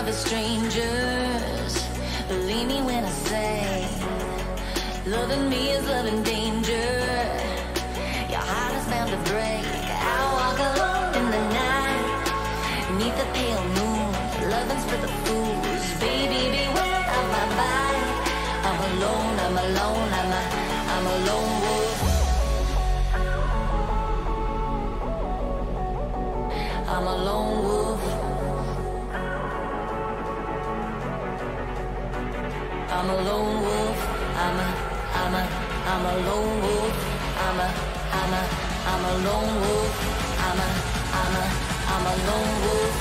The strangers, believe me when I say, loving me is loving danger. Your heart is bound to break. I walk alone in the night, beneath the pale moon. Loving's for the fools. Baby, beware of my body. I'm alone, I'm alone, I'm a lone wolf. I'm a lone wolf. I'm a lone wolf. I'm a lone wolf. I'm a lone wolf. I'm a lone wolf.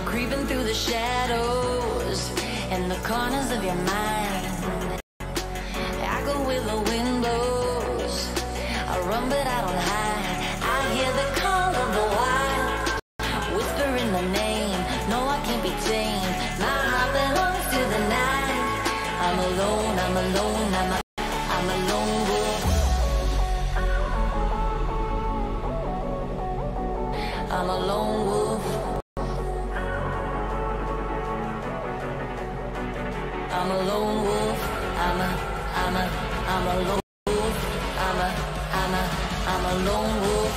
Creeping through the shadows and the corners of your mind. I'm alone, I'm a lone wolf. I'm a lone wolf. I'm a lone wolf. I'm a lone wolf. I'm a lone wolf.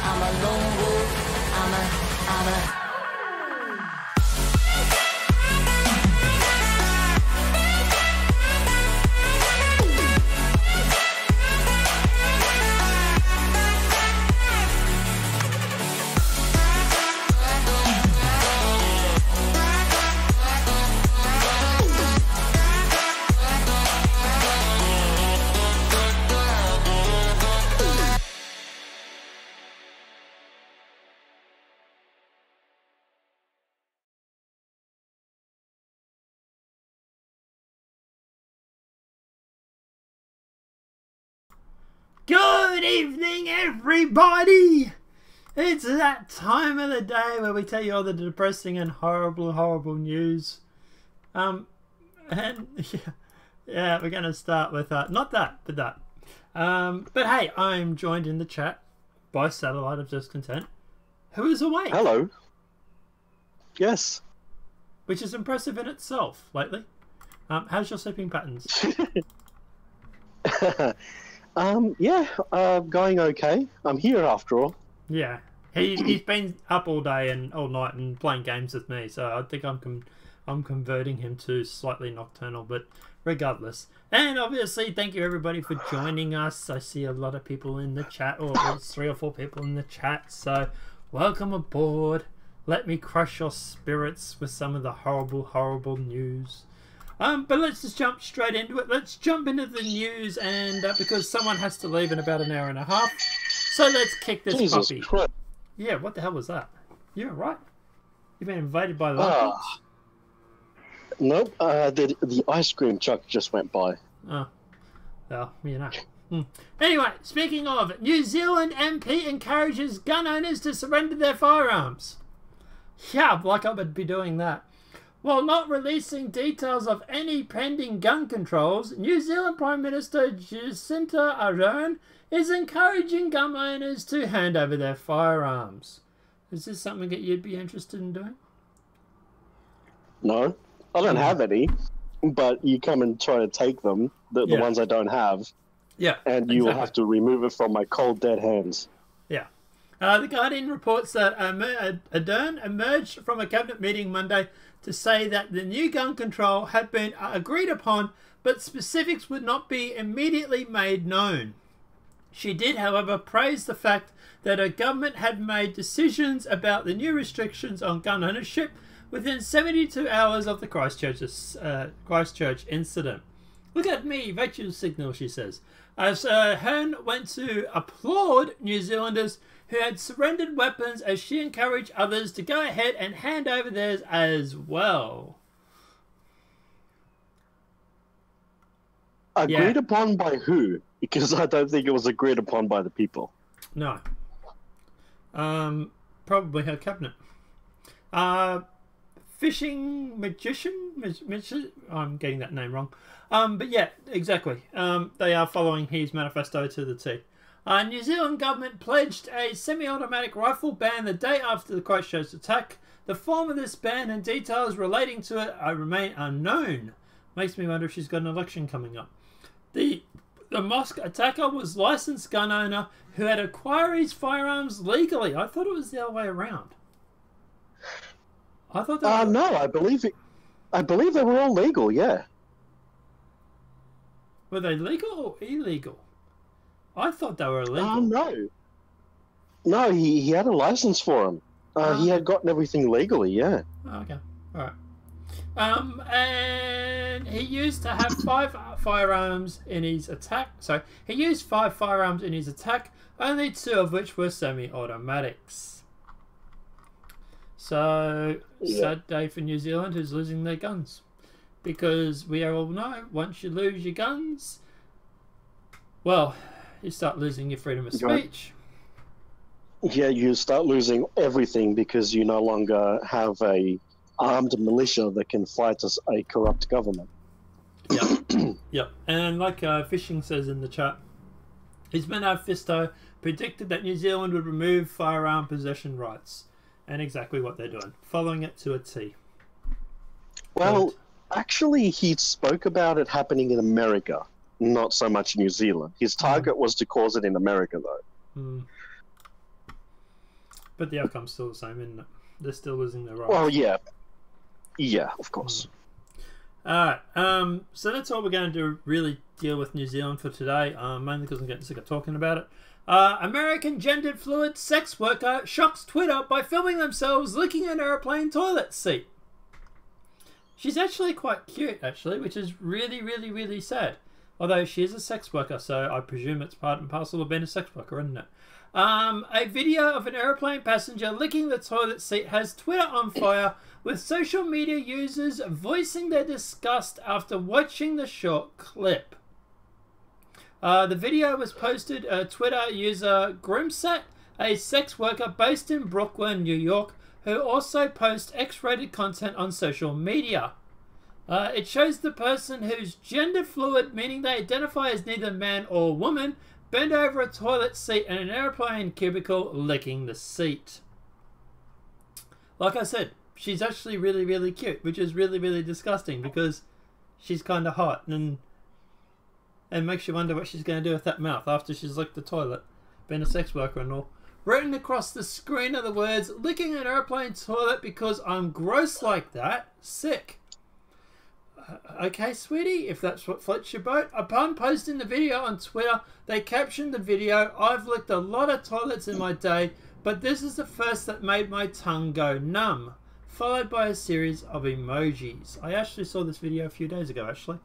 I'm a lone wolf. I'm a Good evening, everybody! It's that time of the day where we tell you all the depressing and horrible news. And yeah, we're going to start with not that, but that. But hey, I'm joined in the chat by Satellite of Discontent, who is awake. Hello. Yes. Which is impressive in itself lately. How's your sleeping patterns? Going okay. I'm here after all. Yeah, he's been up all day and all night and playing games with me, so I think I'm converting him to slightly nocturnal, but regardless. And obviously, thank you everybody for joining us. I see a lot of people in the chat, or at least 3 or 4 people in the chat, so welcome aboard. Let me crush your spirits with some of the horrible news. But let's just jump straight into it. Let's jump into the news, and because someone has to leave in about an hour and a half, so let's kick this Jesus puppy. Christ. Yeah, what the hell was that? You're right. You've been invaded by lumpies. Nope. The ice cream truck just went by. Oh, well, you know. Anyway, speaking of, New Zealand MP encourages gun owners to surrender their firearms. Yeah, like I would be doing that. While not releasing details of any pending gun controls, New Zealand Prime Minister Jacinda Ardern is encouraging gun owners to hand over their firearms. Is this something that you'd be interested in doing? No, I don't have any, but you come and try to take them, the ones I don't have, and you will have to remove it from my cold, dead hands. Yeah. The Guardian reports that Ardern emerged from a cabinet meeting Monday to say that the new gun control had been agreed upon, but specifics would not be immediately made known. She did, however, praise the fact that her government had made decisions about the new restrictions on gun ownership within 72 hours of the Christchurch incident. Look at me, virtue signal, she says. As Hearn went to applaud New Zealanders who had surrendered weapons, as she encouraged others to go ahead and hand over theirs as well. Agreed upon by who? Because I don't think it was agreed upon by the people. No. Probably her cabinet. Fishing magician? I'm getting that name wrong. But yeah, exactly. They are following his manifesto to the T. New Zealand government pledged a semi-automatic rifle ban the day after the Christchurch attack. The form of this ban and details relating to it remain unknown. Makes me wonder if she's got an election coming up. The mosque attacker was licensed gun owner who had acquired his firearms legally. I thought it was the other way around. I thought that. No, I believe they were all legal. Yeah. Were they legal or illegal? I thought they were illegal. No, he had a license for them. He had gotten everything legally, yeah. Okay, alright. And he used to have 5 firearms in his attack. So, he used 5 firearms in his attack, only 2 of which were semi-automatics. So, sad day for New Zealand who's losing their guns. Because we all know, once you lose your guns, well, you start losing your freedom of speech. Yeah, you start losing everything because you no longer have a armed militia that can fight a corrupt government. Yep. Yep. And like Fishing says in the chat, His Manifesto predicted that New Zealand would remove firearm possession rights. And exactly what they're doing. Following it to a T. Well, actually, he spoke about it happening in America, not so much New Zealand. His target was to cause it in America, though. But the outcome's still the same, isn't it? They're still losing their rights. Well, yeah. Yeah, of course. Alright, so that's all we're going to really deal with New Zealand for today, mainly because I'm getting sick of talking about it. American gendered fluid sex worker shocks Twitter by filming themselves licking an airplane toilet seat. She's actually quite cute, actually, which is really, really, really sad. Although she is a sex worker, so I presume it's part and parcel of being a sex worker, isn't it? A video of an airplane passenger licking the toilet seat has Twitter on fire, with social media users voicing their disgust after watching the short clip. The video was posted Twitter user Grimset, a sex worker based in Brooklyn, New York, who also posts X-rated content on social media. It shows the person who's gender fluid, meaning they identify as neither man or woman, bent over a toilet seat in an airplane cubicle licking the seat. Like I said, she's actually really, really cute, which is really, really disgusting because she's kind of hot and makes you wonder what she's going to do with that mouth after she's licked the toilet, being a sex worker and all. Written across the screen are the words, "Licking an airplane toilet because I'm gross like that. Sick." Okay, sweetie, if that's what floats your boat. Upon posting the video on Twitter, they captioned the video, "I've licked a lot of toilets in my day, but this is the first that made my tongue go numb," followed by a series of emojis. I actually saw this video a few days ago, actually.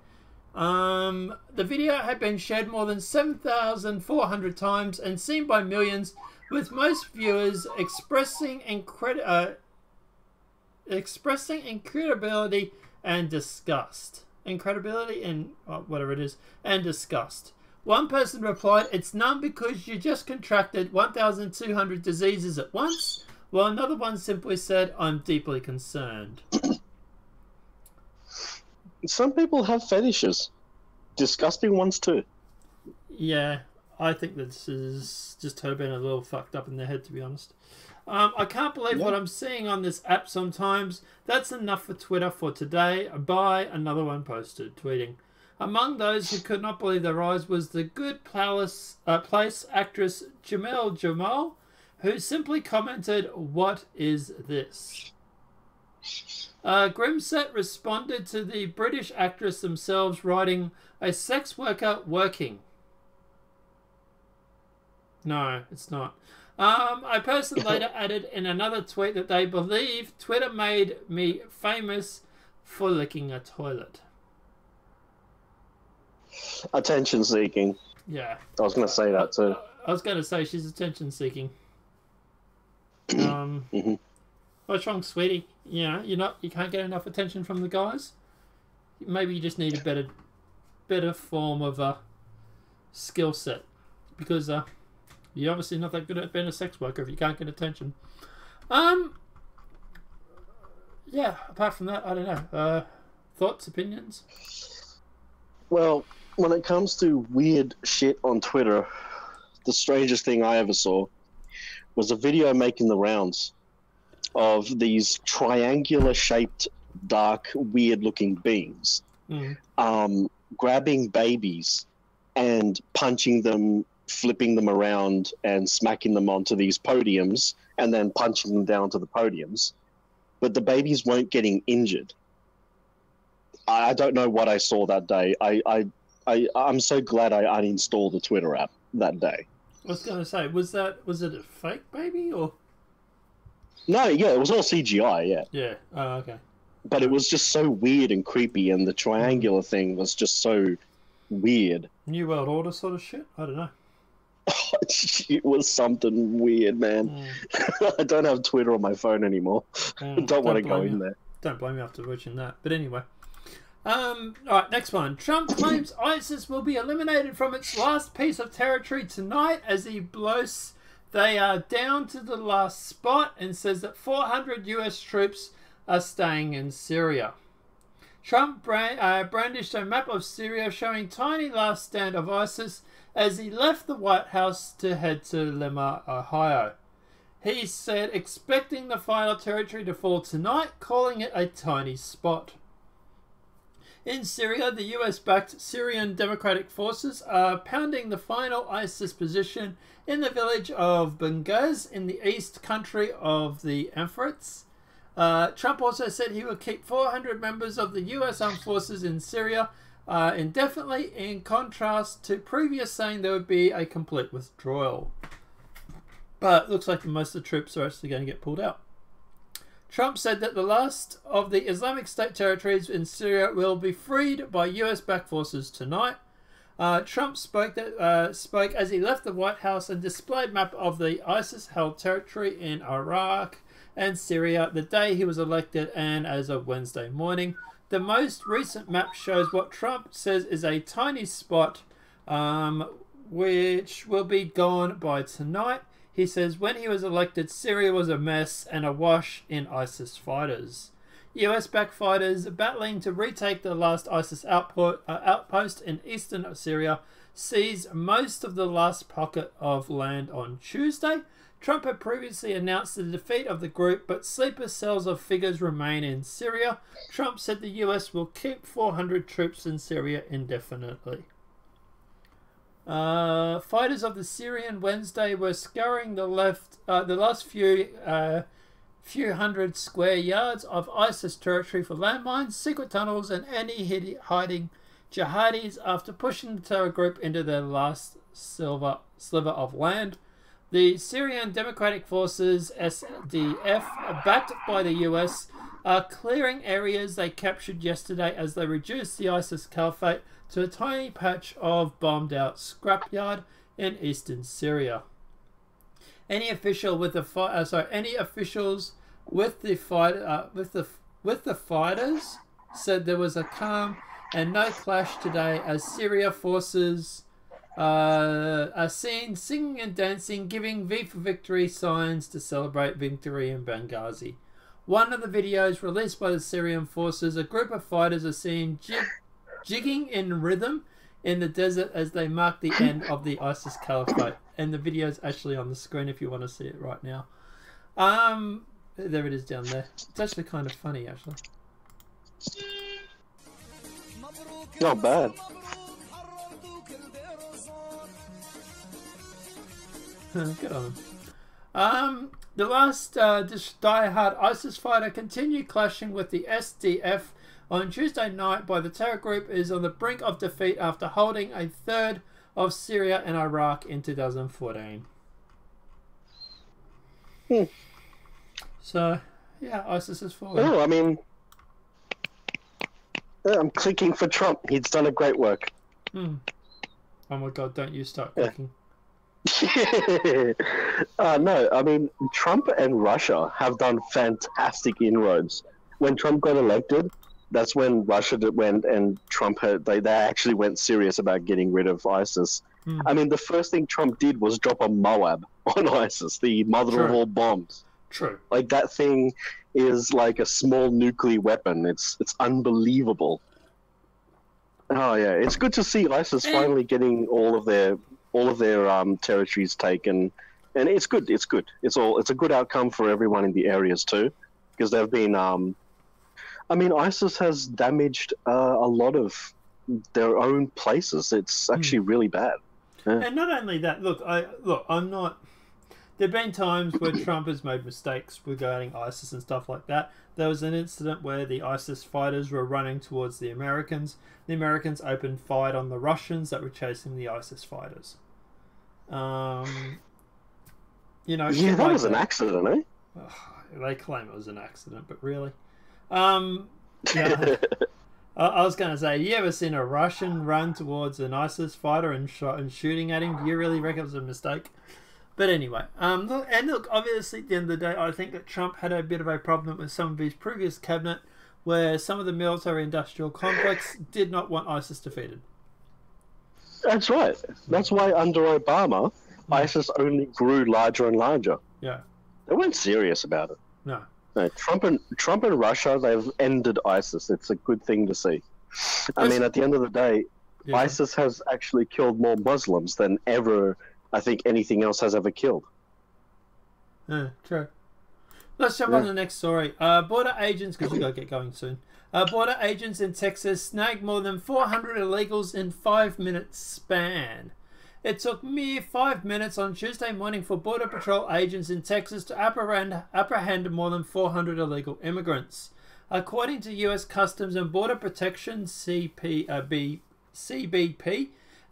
The video had been shared more than 7,400 times and seen by millions, with most viewers expressing incredibility and disgust. Incredibility and whatever it is, and disgust. One person replied, "It's numb because you just contracted 1,200 diseases at once," while another one simply said, "I'm deeply concerned." Some people have fetishes. Disgusting ones too. Yeah, I think this is just her being a little fucked up in their head, to be honest. I can't believe what I'm seeing on this app sometimes. That's enough for Twitter for today. Bye. Another one posted, tweeting. Among those who could not believe their eyes was the Good Place actress Jamel Jamal, who simply commented, "What is this?" Grimset responded to the British actress themselves, writing, "A sex worker working." No, it's not. A person later added in another tweet that they believe Twitter made me famous for licking a toilet. Attention seeking. Yeah. I was going to say that too. I was going to say she's attention seeking. What's wrong, sweetie? You know, you can't get enough attention from the guys. Maybe you just need a better form of a skill set, because you're obviously not that good at being a sex worker if you can't get attention. Yeah. Apart from that, I don't know. Thoughts, opinions? Well, when it comes to weird shit on Twitter, the strangest thing I ever saw was a video making the rounds of these triangular-shaped, dark, weird-looking beings grabbing babies and punching them, flipping them around and smacking them onto these podiums and then punching them down to the podiums. But the babies weren't getting injured. I don't know what I saw that day. I'm so glad I uninstalled the Twitter app that day. I was going to say, was it a fake baby or? No, yeah, it was all CGI, yeah. Yeah, oh, okay. But it was just so weird and creepy, and the triangular thing was just so weird. New World Order sort of shit? I don't know. It was something weird, man. I don't have Twitter on my phone anymore. Don't want to go in there. Don't blame me after watching that. But anyway. Alright, next one. Trump claims ISIS will be eliminated from its last piece of territory tonight as he blows they are down to the last spot, and says that 400 US troops are staying in Syria. Trump brandished a map of Syria showing tiny last stand of ISIS as he left the White House to head to Lima, Ohio. He said expecting the final territory to fall tonight, calling it a tiny spot. In Syria, the US-backed Syrian Democratic Forces are pounding the final ISIS position in the village of Benghazi in the east country of the Euphrates. Trump also said he will keep 400 members of the US Armed Forces in Syria indefinitely, in contrast to previous saying there would be a complete withdrawal. But it looks like most of the troops are actually going to get pulled out. Trump said that the last of the Islamic State territories in Syria will be freed by US-backed forces tonight. Trump spoke as he left the White House and displayed map of the ISIS-held territory in Iraq and Syria the day he was elected, and as of Wednesday morning. The most recent map shows what Trump says is a tiny spot, which will be gone by tonight. He says when he was elected, Syria was a mess and awash in ISIS fighters. US-backed fighters battling to retake the last ISIS outpost in eastern Syria seized most of the last pocket of land on Tuesday. Trump had previously announced the defeat of the group, but sleeper cells of figures remain in Syria. Trump said the US will keep 400 troops in Syria indefinitely. Fighters of the Syrian Wednesday were scouring the last few hundred square yards of ISIS territory for landmines, secret tunnels, and any hiding jihadis after pushing the terror group into their last sliver of land. The Syrian Democratic Forces, SDF, backed by the US, are clearing areas they captured yesterday as they reduce the ISIS caliphate to a tiny patch of bombed-out scrapyard in eastern Syria. Any officials with the fighters said there was a calm and no clash today as Syria forces are seen singing and dancing, giving V for Victory signs to celebrate victory in Benghazi. One of the videos released by the Syrian forces, a group of fighters are seen jigging in rhythm in the desert as they mark the end of the ISIS caliphate. And the video is actually on the screen if you want to see it right now. There it is down there. It's actually kind of funny, actually. Not bad. Good on them. The last die-hard ISIS fighter continued clashing with the SDF on Tuesday night by the terror group is on the brink of defeat after holding a third of Syria and Iraq in 2014. So, yeah, ISIS has fallen. Oh, I mean, I'm clicking for Trump. He's done a great work. Oh my God, don't you start clicking. No, I mean, Trump and Russia have done fantastic inroads. When Trump got elected, that's when Russia went and Trump they actually went serious about getting rid of ISIS. I mean, the first thing Trump did was drop a Moab on ISIS, the mother of all bombs. True. Like, that thing is like a small nuclear weapon. It's unbelievable. Oh yeah, it's good to see ISIS finally getting all of their territories taken, and it's good. It's good. It's a good outcome for everyone in the areas too, because they've been. I mean, ISIS has damaged a lot of their own places. It's actually really bad. Yeah. And not only that, I'm not. There've been times where Trump has made mistakes regarding ISIS and stuff like that. There was an incident where the ISIS fighters were running towards the Americans. The Americans opened fire on the Russians that were chasing the ISIS fighters. Yeah, that was an accident, eh? They claim it was an accident, but really? Yeah. I was going to say, you ever seen a Russian run towards an ISIS fighter and shooting at him? Do you really reckon it was a mistake? But anyway, look, obviously at the end of the day, I think that Trump had a bit of a problem with some of his previous cabinet, where some of the military-industrial complex did not want ISIS defeated. That's right. That's why under Obama, ISIS only grew larger and larger. Yeah. They weren't serious about it. No. No, Trump and Russia, they've ended ISIS. It's a good thing to see. I mean, at the end of the day, Yeah. ISIS has actually killed more Muslims than ever, I think, anything else has ever killed. Yeah, true. Let's jump on to the next story. Border agents, because you got to get going soon. Border agents in Texas snagged more than 400 illegals in 5-minute span. It took mere 5 minutes on Tuesday morning for Border Patrol agents in Texas to apprehend more than 400 illegal immigrants. According to U.S. Customs and Border Protection CBP,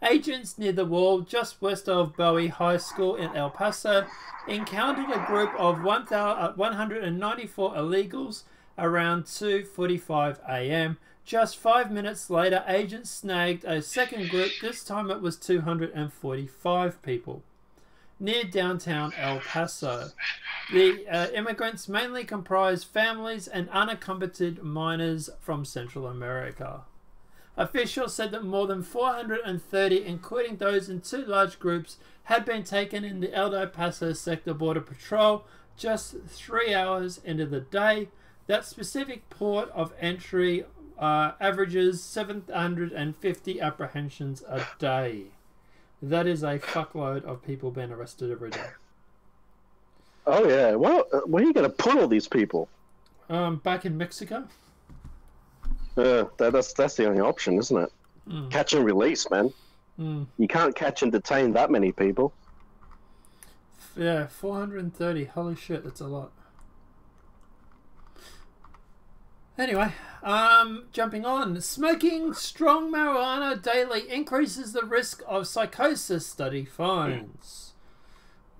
agents near the wall just west of Bowie High School in El Paso encountered a group of 194 illegals around 2:45 a.m. Just 5 minutes later, agents snagged a second group. This time it was 245 people near downtown El Paso. The immigrants mainly comprised families and unaccompanied minors from Central America. Officials said that more than 430, including those in 2 large groups, had been taken in the El Paso Sector Border Patrol just 3 hours into the day. That specific port of entry averages 750 apprehensions a day. That is a fuckload of people being arrested every day. Oh yeah. Well, where are you going to put all these people? Back in Mexico. That's the only option, isn't it? Catch and release, man. You can't catch and detain that many people. Yeah, 430. Holy shit, that's a lot. Anyway, jumping on. Smoking strong marijuana daily increases the risk of psychosis, study finds.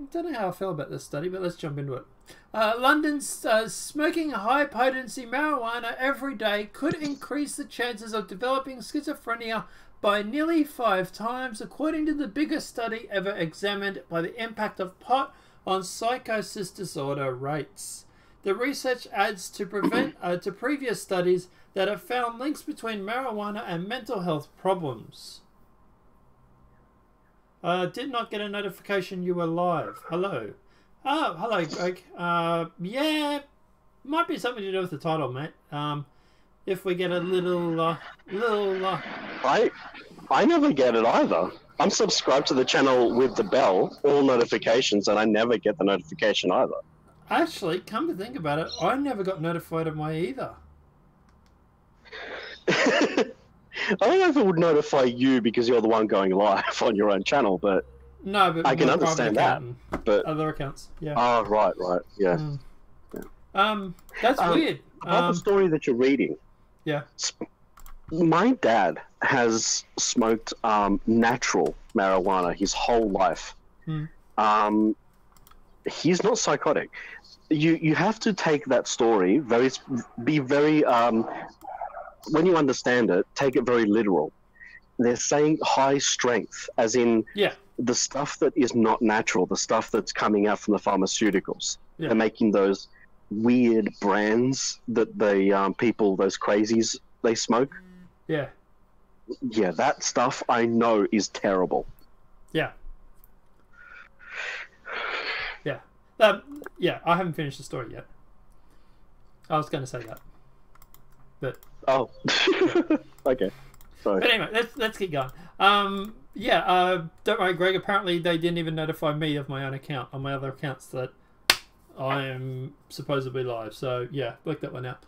I don't know how I feel about this study, but let's jump into it. London's smoking high-potency marijuana every day could increase the chances of developing schizophrenia by nearly 5 times, according to the biggest study ever examined by the impact of pot on psychosis disorder rates. The research adds to previous studies that have found links between marijuana and mental health problems. Did not get a notification you were live. Hello. Oh, hello, Greg. Yeah, might be something to do with the title, mate. If we get a little. I never get it either. I'm subscribed to the channel with the bell, all notifications, and I never get the notification either. Actually, come to think about it, I never got notified of my either. I don't know if it would notify you because you're the one going live on your own channel, but no, but I can understand that. But other accounts, yeah. Oh, right, yeah. That's weird. About the story that you're reading. Yeah. My dad has smoked natural marijuana his whole life. He's not psychotic. You have to take that story be very when you understand it, take it very literal. They're saying high strength, as in the stuff that is not natural, the stuff that's coming out from the pharmaceuticals. Yeah. They're making those weird brands that the people, those crazies, they smoke. Yeah. Yeah, that stuff I know is terrible. Yeah. Yeah, I haven't finished the story yet. I was going to say that, but oh, okay. Sorry. But anyway, let's keep going. Don't worry, Greg. Apparently, they didn't even notify me of my own account on my other accounts that I am supposedly live. So yeah, work that one out.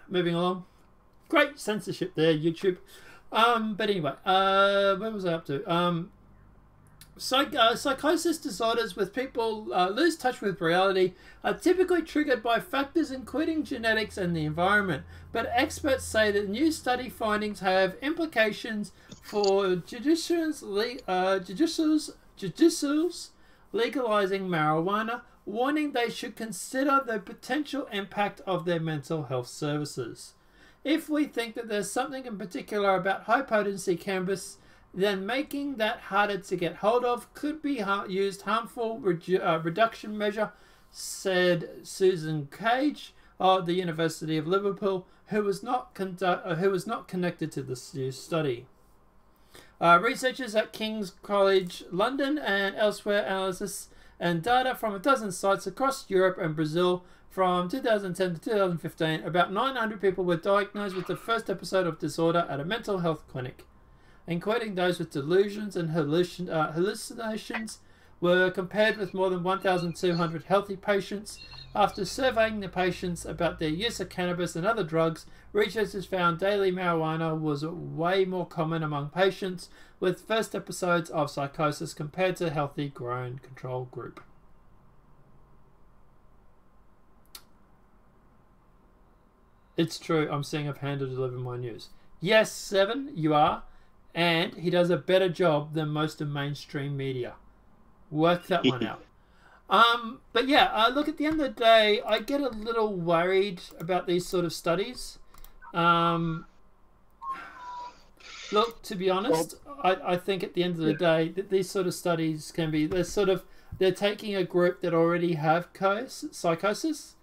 Moving along. Great censorship there, YouTube. But anyway, where was I up to? Psychosis disorders with people lose touch with reality are typically triggered by factors including genetics and the environment, but experts say that new study findings have implications for judicials legalizing marijuana, warning they should consider the potential impact of their mental health services. If we think that there's something in particular about high-potency cannabis, then making that harder to get hold of could be used harmful reduction measure, said Susan Cage of the University of Liverpool, who was not connected to this new study. Researchers at King's College London and elsewhere analysis and data from a dozen sites across Europe and Brazil From 2010 to 2015, about 900 people were diagnosed with the first episode of disorder at a mental health clinic, including those with delusions and hallucinations, were compared with more than 1,200 healthy patients. After surveying the patients about their use of cannabis and other drugs, researchers found daily marijuana was way more common among patients with first episodes of psychosis compared to healthy grown control group. It's true, I'm seeing a panda deliver my news. Yes, Seven, you are. And he does a better job than most of mainstream media. Work that one out. But yeah, look, at the end of the day, I get a little worried about these sort of studies. Look, to be honest, I think at the end of the day, that these sort of studies can be, they're taking a group that already have psychosis,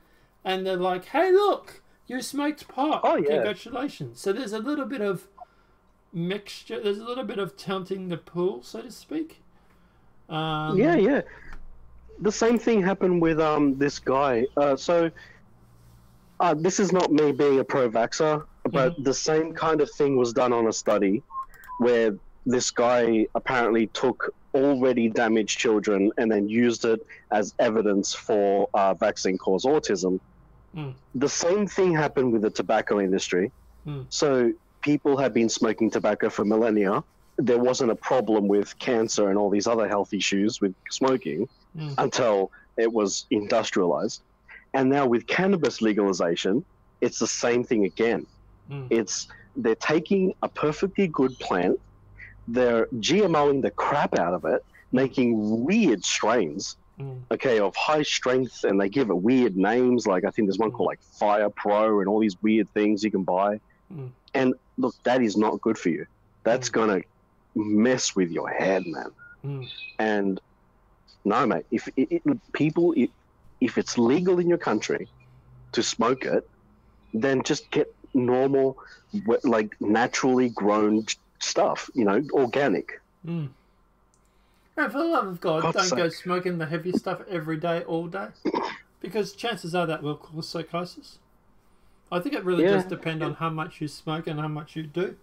and they're like, hey, look, you smoked pot. Oh, yeah. Congratulations. So there's a little bit of mixture, there's a little bit of tilting the pool, so to speak. Yeah. The same thing happened with this guy. This is not me being a pro-vaxxer, but the same kind of thing was done on a study where this guy apparently took already damaged children and then used it as evidence for vaccine cause autism. The same thing happened with the tobacco industry. So people have been smoking tobacco for millennia. There wasn't a problem with cancer and all these other health issues with smoking until it was industrialized. And now with cannabis legalization, it's the same thing again. They're taking a perfectly good plant, they're GMOing the crap out of it, making weird strains, of high strength, and they give it weird names. Like I think there's one called like Fire Pro and all these weird things you can buy. And look, that is not good for you. That's gonna mess with your head, man. And no, mate. If it's legal in your country to smoke it, then just get normal, like naturally grown stuff. Organic. And for the love of God, don't go smoking the heavy stuff every day, all day, because chances are that will cause psychosis. I think it really does depend on how much you smoke and how much you do.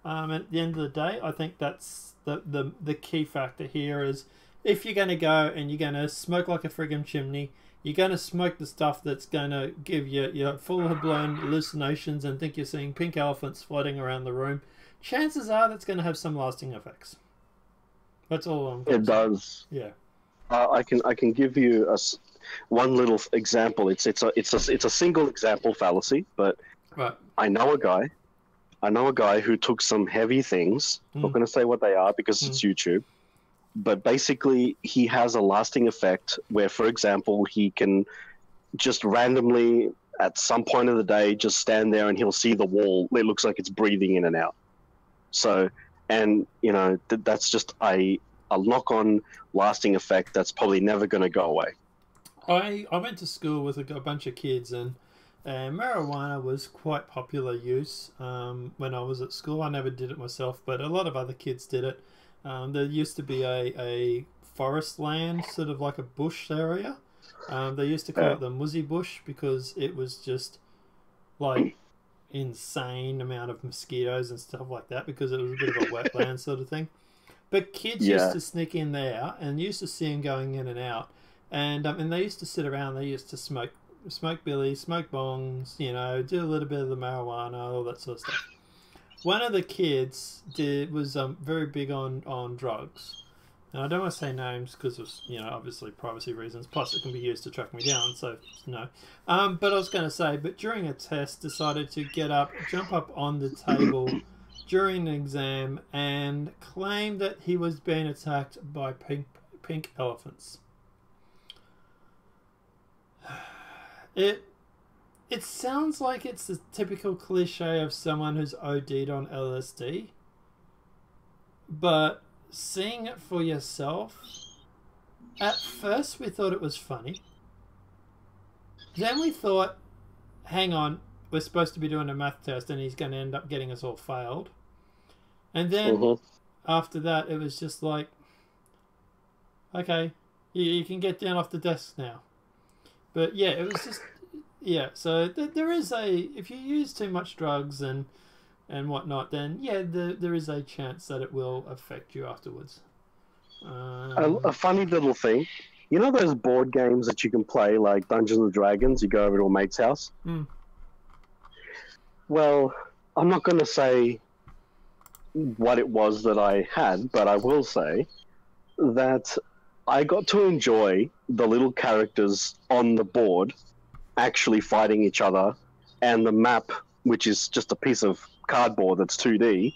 At the end of the day, I think that's the key factor here is if you're going to go and you're going to smoke like a friggin' chimney, you're going to smoke the stuff that's going to give you full-blown hallucinations and think you're seeing pink elephants floating around the room, chances are that's going to have some lasting effects. That's all I'm going to say. It does. Yeah. I can give you one little example. It's a single example fallacy, but right. I know a guy who took some heavy things. I'm not going to say what they are because it's YouTube. But basically, he has a lasting effect where, for example, he can just randomly, at some point of the day, just stand there and he'll see the wall. It looks like it's breathing in and out. So, and, that's just a knock-on lasting effect that's probably never going to go away. I went to school with a bunch of kids, and marijuana was quite popular use when I was at school. I never did it myself, but a lot of other kids did it. There used to be a forest land, sort of like a bush area. They used to call it the Muzzy Bush because it was just like insane amount of mosquitoes and stuff like that because it was a bit of a wetland sort of thing. But kids used to sneak in there and used to see them going in and out. And they used to sit around. They used to smoke billies, smoke bongs, do a little bit of the marijuana, all that sort of stuff. One of the kids was very big on drugs. And I don't want to say names because of obviously privacy reasons. Plus, it can be used to track me down. So no. But I was going to say, but during a test, decided to jump up on the table during an exam, and claimed that he was being attacked by pink elephants. It sounds like it's the typical cliche of someone who's OD'd on LSD, but seeing it for yourself, at first we thought it was funny. Then we thought, hang on, we're supposed to be doing a math test and he's going to end up getting us all failed. And then after that, it was just like, okay, you can get down off the desk now. But yeah, it was just Yeah, so there is if you use too much drugs and whatnot, then yeah, there is a chance that it will affect you afterwards. A funny little thing. You know those board games that you can play, like Dungeons and Dragons? You go over to a mate's house? Mm. Well, I'm not going to say what it was that I had, but I will say that I got to enjoy the little characters on the board actually fighting each other, and the map, which is just a piece of cardboard that's 2D,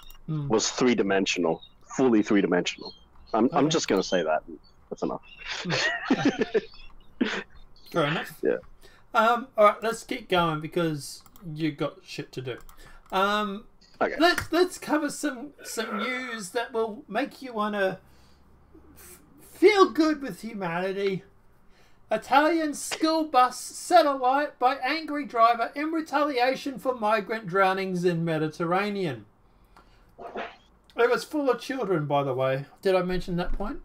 was three-dimensional, fully three-dimensional. I'm just going to say that. That's enough. Fair enough. Yeah. All right, let's keep going because you got shit to do. Okay. Let's cover some news that will make you want to feel good with humanity. Italian school bus set alight by angry driver in retaliation for migrant drownings in Mediterranean. It was full of children, by the way. Did I mention that point?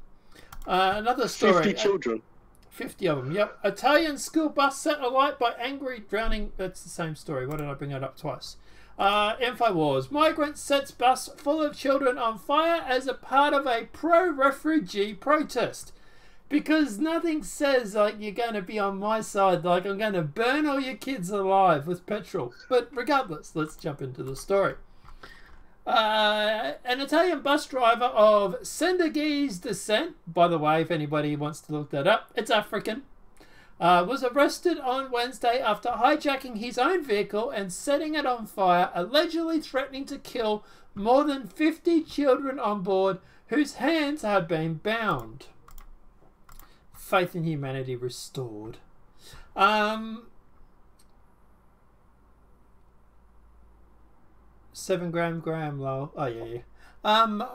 Another story. 50 children. 50 of them, yep. Italian school bus set alight by angry drowning. That's the same story. Why did I bring it up twice? Infowars. Migrant sets bus full of children on fire as a part of a pro-refugee protest. Because nothing says like you're going to be on my side, like I'm going to burn all your kids alive with petrol. But regardless, let's jump into the story. An Italian bus driver of Senegalese descent, by the way, if anybody wants to look that up, it's African, was arrested on Wednesday after hijacking his own vehicle and setting it on fire, allegedly threatening to kill more than 50 children on board whose hands had been bound. Faith in humanity restored. 7 gram lol. Oh yeah. The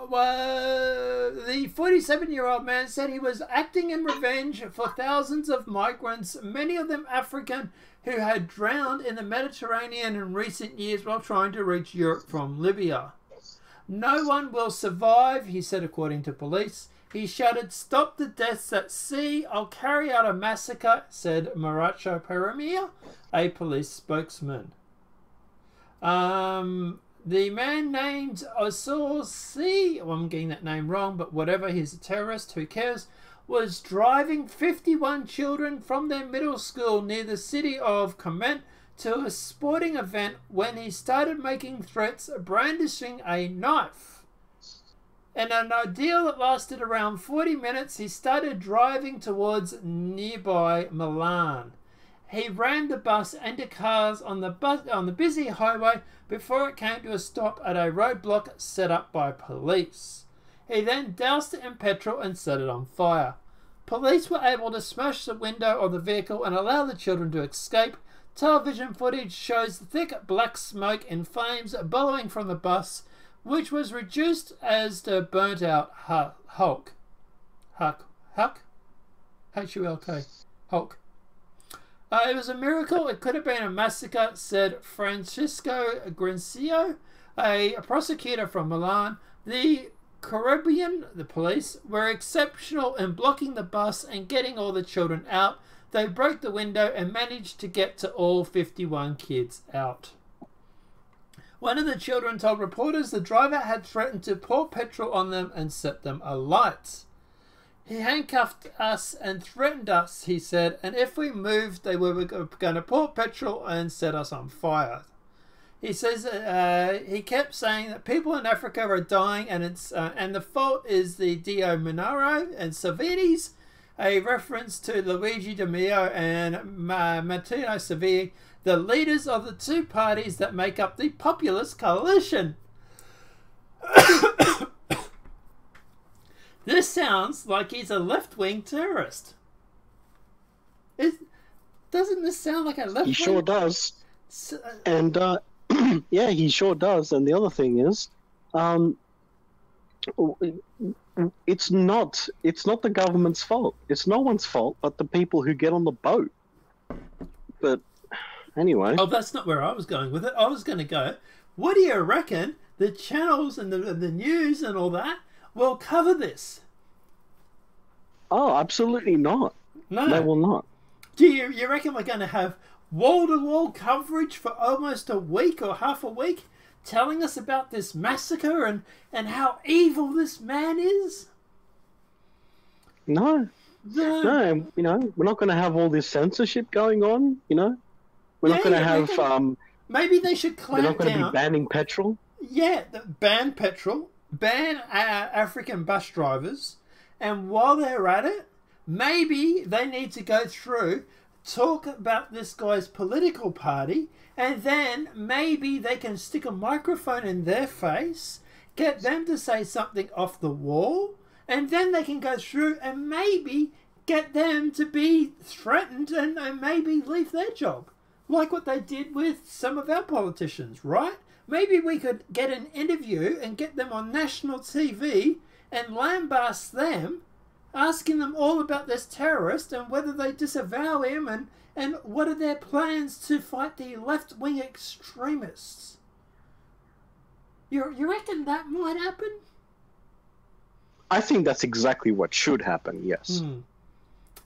47-year-old man said he was acting in revenge for thousands of migrants, many of them African, who had drowned in the Mediterranean in recent years while trying to reach Europe from Libya. No one will survive, he said, according to police. He shouted, "Stop the deaths at sea, I'll carry out a massacre," said Maracho Peremia, a police spokesman. The man named Osorsi, well, I'm getting that name wrong, but whatever, he's a terrorist, who cares, was driving 51 children from their middle school near the city of Comment to a sporting event when he started making threats, brandishing a knife. In an ordeal that lasted around 40 minutes, he started driving towards nearby Milan. He rammed the bus into cars on the busy highway before it came to a stop at a roadblock set up by police. He then doused it in petrol and set it on fire. Police were able to smash the window of the vehicle and allow the children to escape. Television footage shows thick black smoke and flames billowing from the bus, which was reduced as the burnt-out Hulk. H-U-L-K. Hulk. It was a miracle. It could have been a massacre, said Francisco Grincio, a prosecutor from Milan. The Caribbean, the police, were exceptional in blocking the bus and getting all the children out. They broke the window and managed to get to all 51 kids out. One of the children told reporters the driver had threatened to pour petrol on them and set them alight. He handcuffed us and threatened us, he said, and if we moved, they were going to pour petrol and set us on fire. He says he kept saying that people in Africa are dying, and the fault is the Dio Minaro and Salvini's, a reference to Luigi Di Maio and Matteo Salvini, the leaders of the two parties that make up the populist coalition. This sounds like he's a left-wing terrorist. Doesn't this sound like a left-wing? He sure does. And, yeah, he sure does. And the other thing is, it's not the government's fault. It's no one's fault but the people who get on the boat. But anyway. Oh, that's not where I was going with it. I was going to go, what do you reckon the channels and the news and all that will cover this? Oh, absolutely not. No. They will not. Do you reckon we're going to have wall-to-wall coverage for almost a week or half a week, telling us about this massacre and how evil this man is? No. No, you know, we're not going to have all this censorship going on, you know? We're not going to have... maybe they should clamp down. They're not going to be banning petrol? Yeah, ban petrol, ban African bus drivers, and while they're at it, maybe they need to go through, talk about this guy's political party, and then maybe they can stick a microphone in their face, get them to say something off the wall, and then they can go through and maybe get them to be threatened and maybe leave their job. Like what they did with some of our politicians, right? Maybe we could get an interview and get them on national TV and lambast them, asking them all about this terrorist and whether they disavow him and what are their plans to fight the left-wing extremists. You reckon that might happen? I think that's exactly what should happen, yes.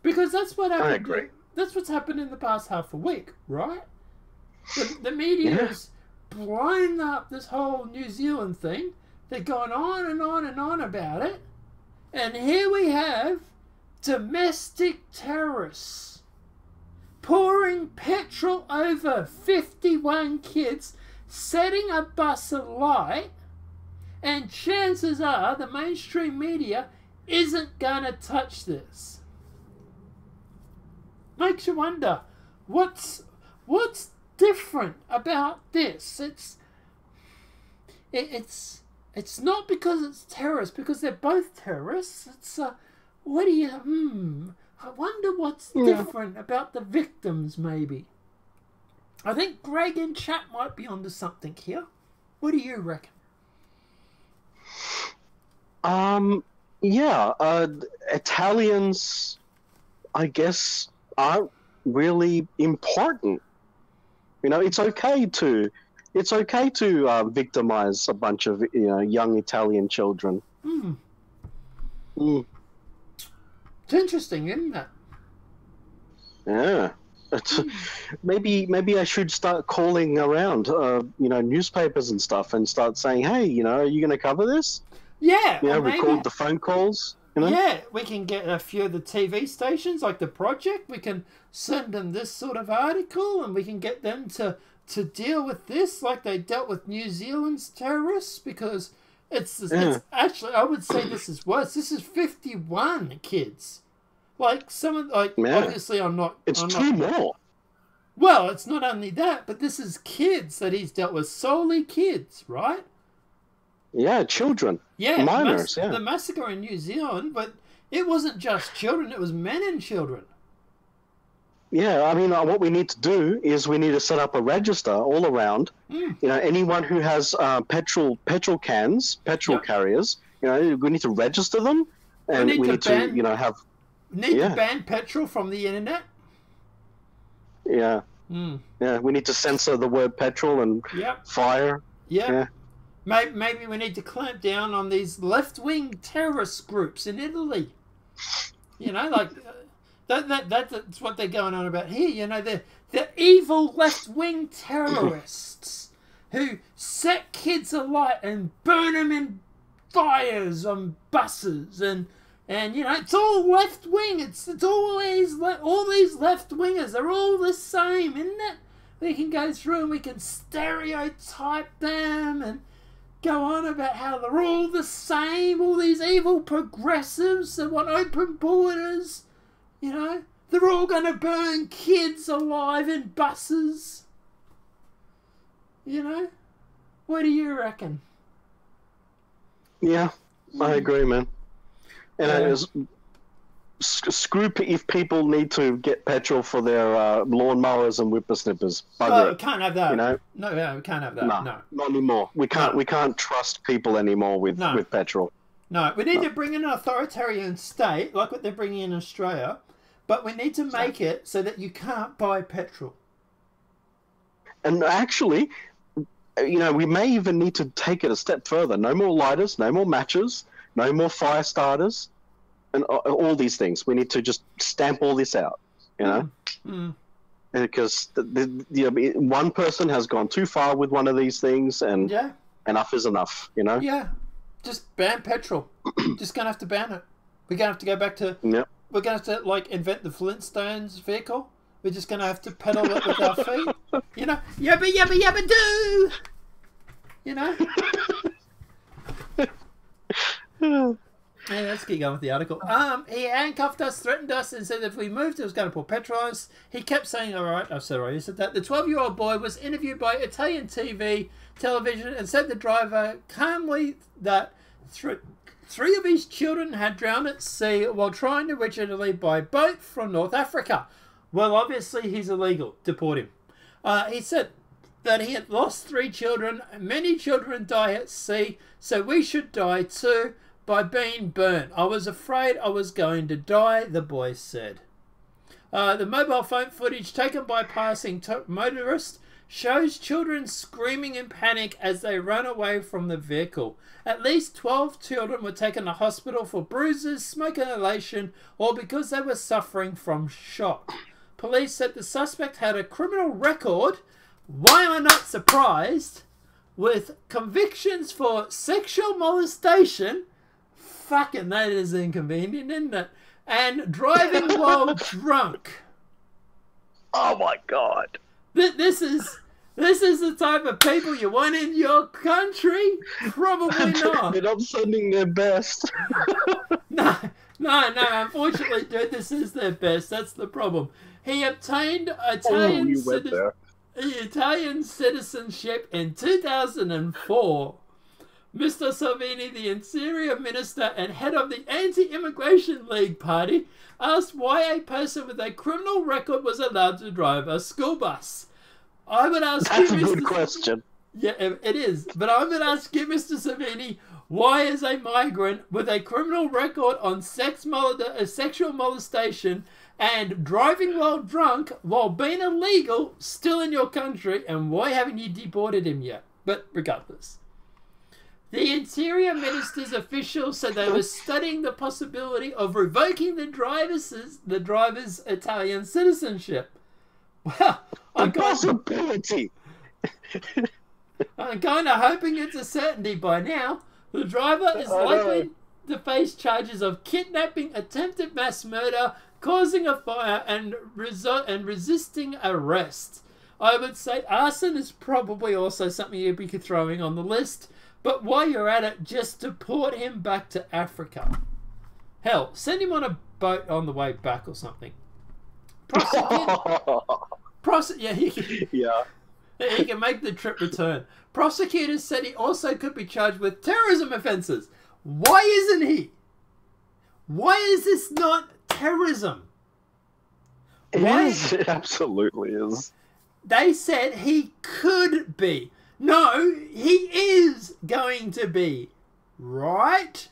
Because that's what happened. I agree. That's what's happened in the past half a week, right? The media has blown up this whole New Zealand thing. They're going on and on and on about it. And here we have domestic terrorists pouring petrol over 51 kids, setting a bus alight, and chances are the mainstream media isn't going to touch this. Makes you wonder, what's different about this? It's not because it's terrorists, because they're both terrorists. It's what do you I wonder what's different about the victims, maybe. I think Greg and chat might be onto something here. What do you reckon? Italians, I guess, aren't really important. You know, it's okay to victimize a bunch of young Italian children. It's interesting, isn't it? Yeah. Maybe I should start calling around, newspapers and stuff, and start saying, hey, are you going to cover this? Yeah. Record the phone calls. Yeah, we can get a few of the TV stations, like The Project. We can send them this sort of article, and we can get them to deal with this like they dealt with New Zealand's terrorists, because it's actually, I would say this is worse. This is 51 kids. Obviously I'm not... It's two more. Well, it's not only that, but this is kids that he's dealt with, solely kids, right? Yeah, children. Yeah, minors, the massacre in New Zealand, but it wasn't just children, it was men and children. Yeah, I mean, what we need to do is we need to set up a register all around. Anyone who has petrol cans, carriers, we need to register them, and we need to have... Need to ban petrol from the internet? Yeah. Yeah, we need to censor the word petrol and fire. Yeah. Maybe we need to clamp down on these left-wing terrorist groups in Italy. That's what they're going on about here. They're evil left-wing terrorists who set kids alight and burn them in fires on buses and it's all left-wing. It's all these left-wingers. They're all the same, isn't it? We can go through and we can stereotype them and go on about how they're all the same, all these evil progressives that want open borders, they're all going to burn kids alive in buses. What do you reckon? Yeah, I agree, man. And screw if people need to get petrol for their lawnmowers and whippersnippers. We can't have that. No, we can't have that. No, not anymore. We can't trust people anymore with petrol. No, we need to bring in an authoritarian state like what they're bringing in Australia, but we need to make it so that you can't buy petrol. And actually, we may even need to take it a step further. No more lighters, no more matches, no more fire starters, and all these things. We need to just stamp all this out, because one person has gone too far with one of these things, and enough is enough. Yeah, just ban petrol. Just gonna have to ban it. We're gonna have to go back to. Yep. We're gonna have to invent the Flintstones vehicle. We're just gonna have to pedal it with our feet. Yabba yabba yabba do. Hey, let's keep going with the article. He handcuffed us, threatened us, and said if we moved, it was going to pour petrol on us. He kept saying, "All right, I've said already." He said that the 12-year-old boy was interviewed by Italian television, and said the driver calmly that three of his children had drowned at sea while trying to reach Italy by boat from North Africa. Well, obviously he's illegal. Deport him. He said that he had lost 3 children. Many children die at sea, so we should die too. By being burnt. I was afraid I was going to die, the boy said. The mobile phone footage taken by passing motorists shows children screaming in panic as they run away from the vehicle. At least 12 children were taken to hospital for bruises, smoke inhalation, or because they were suffering from shock. Police said the suspect had a criminal record, why am I not surprised, with convictions for sexual molestation. Fucking that is inconvenient, isn't it? And driving while drunk. Oh my god! This is the type of people you want in your country? Probably not. They're not sending their best. No. Unfortunately, dude, this is their best. That's the problem. He obtained Italian citizenship in 2004. Mr. Salvini, the Interior Minister and head of the Anti-Immigration League Party, asked why a person with a criminal record was allowed to drive a school bus. I would ask That's a good question. Yeah, it is. But I would ask you, Mr. Salvini, why is a migrant with a criminal record on sexual molestation and driving while drunk while being illegal still in your country, and why haven't you deported him yet? But regardless. The Interior Minister's officials said they were studying the possibility of revoking the driver's Italian citizenship. Well, I'm kind of hoping it's a certainty by now. The driver is likely to face charges of kidnapping, attempted mass murder, causing a fire, and resisting arrest. I would say arson is probably also something you'd be throwing on the list. But while you're at it, just deport him back to Africa. Hell, send him on a boat on the way back or something. He can make the trip return. Prosecutors said he also could be charged with terrorism offences. Why isn't he? Why is this not terrorism? It is. It absolutely is. They said he could be. No, he is going to be. Right?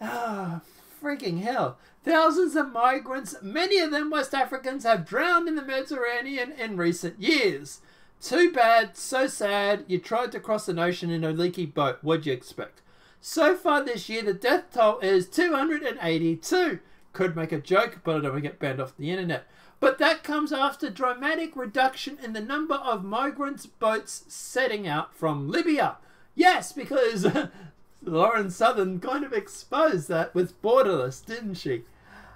Ah, freaking hell. Thousands of migrants, many of them West Africans, have drowned in the Mediterranean in recent years. Too bad, so sad, you tried to cross an ocean in a leaky boat. What'd you expect? So far this year, the death toll is 282. Could make a joke, but I don't want to get banned off the internet. But that comes after dramatic reduction in the number of migrants boats setting out from Libya. Yes, because Lauren Southern kind of exposed that with Borderless, didn't she?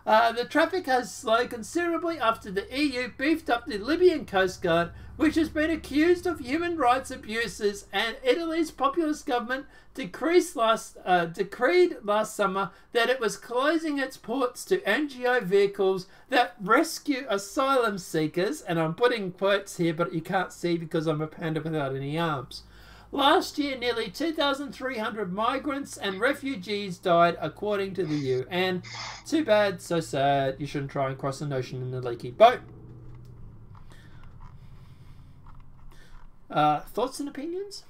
The traffic has slowed considerably after the EU beefed up the Libyan Coast Guard, which has been accused of human rights abuses, and Italy's populist government decreed last summer that it was closing its ports to NGO vehicles that rescue asylum seekers, and I'm putting quotes here, but you can't see because I'm a panda without any arms. Last year, nearly 2,300 migrants and refugees died, according to the UN. Too bad, so sad. You shouldn't try and cross an ocean in a leaky boat. Thoughts and opinions?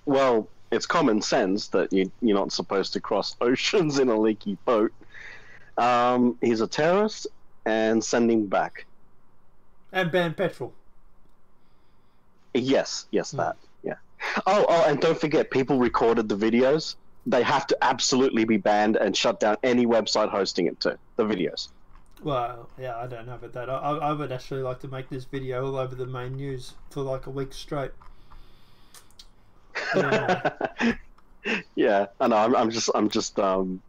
Well, it's common sense that you're not supposed to cross oceans in a leaky boat. He's a terrorist, and send him back. And ban petrol. Yes, that. Yeah. Oh, and don't forget, people recorded the videos. They have to absolutely be banned and shut down any website hosting it too. The videos. Well, yeah, I don't know about that. I would actually like to make this video all over the main news for like a week straight. But anyway. Yeah, I know. I'm just you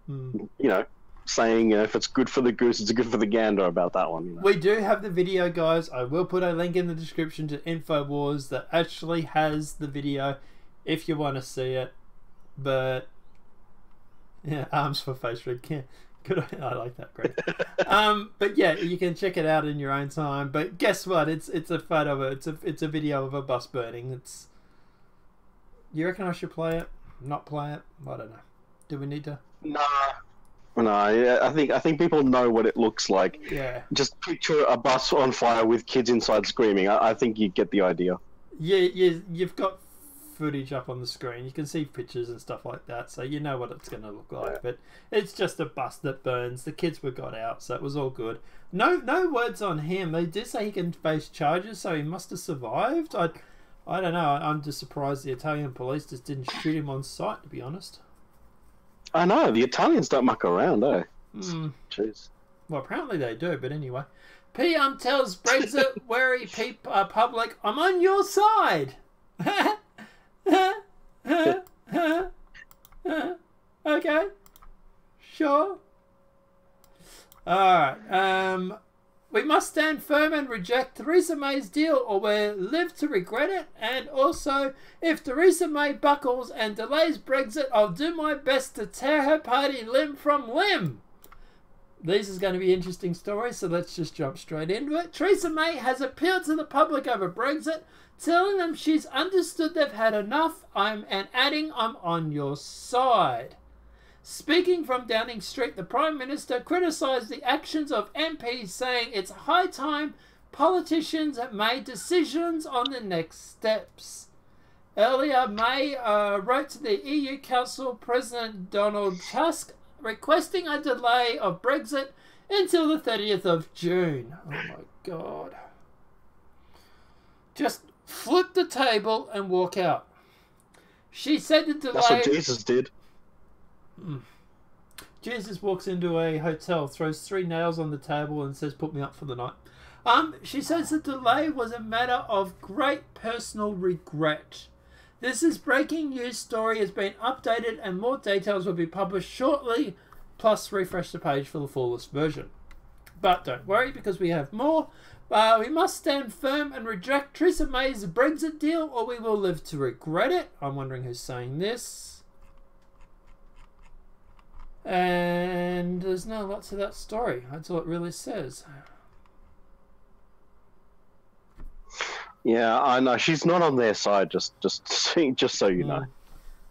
know, saying if it's good for the goose, it's good for the gander about that one. You know? We do have the video, guys. I will put a link in the description to InfoWars that actually has the video if you want to see it. But yeah, arms for face red. Yeah, good. I like that. Great. But yeah, you can check it out in your own time. But guess what? It's a photo. It's a video of a bus burning. It's. You reckon I should play it? Not play it? I don't know. Do we need to? No. I think people know what it looks like. Yeah. Just picture a bus on fire with kids inside screaming. I think you get the idea. Yeah, you've got footage up on the screen. You can see pictures and stuff like that, so you know what it's going to look like. Yeah. But it's just a bus that burns. The kids were got out, so it was all good. No words on him. They did say he can face charges, so he must have survived. I don't know. I'm just surprised the Italian police just didn't shoot him on sight, to be honest. I know. The Italians don't muck around, eh? Jeez. Well, apparently they do, but anyway. PM tells Brexit wary public, I'm on your side. Okay. Sure. Alright. We must stand firm and reject Theresa May's deal or we'll live to regret it. And also, if Theresa May buckles and delays Brexit, I'll do my best to tear her party limb from limb. This is going to be an interesting story, so let's just jump straight into it. Theresa May has appealed to the public over Brexit, telling them she's understood they've had enough and adding, I'm on your side. Speaking from Downing Street, the Prime Minister criticised the actions of MPs, saying it's high time politicians have made decisions on the next steps. Earlier, May wrote to the EU Council President Donald Tusk requesting a delay of Brexit until the 30th of June. Oh my God. Just flip the table and walk out. She said the delay... That's what Jesus did. Jesus walks into a hotel, throws 3 nails on the table and says, put me up for the night. She says the delay was a matter of great personal regret. This is breaking news story has been updated and more details will be published shortly. Plus refresh the page for the fullest version. But don't worry because we have more. We must stand firm and reject Theresa May's Brexit deal or we will live to regret it. I'm wondering who's saying this. And there's no lot to that story. That's all it really says. Yeah, I know. She's not on their side, just so you know.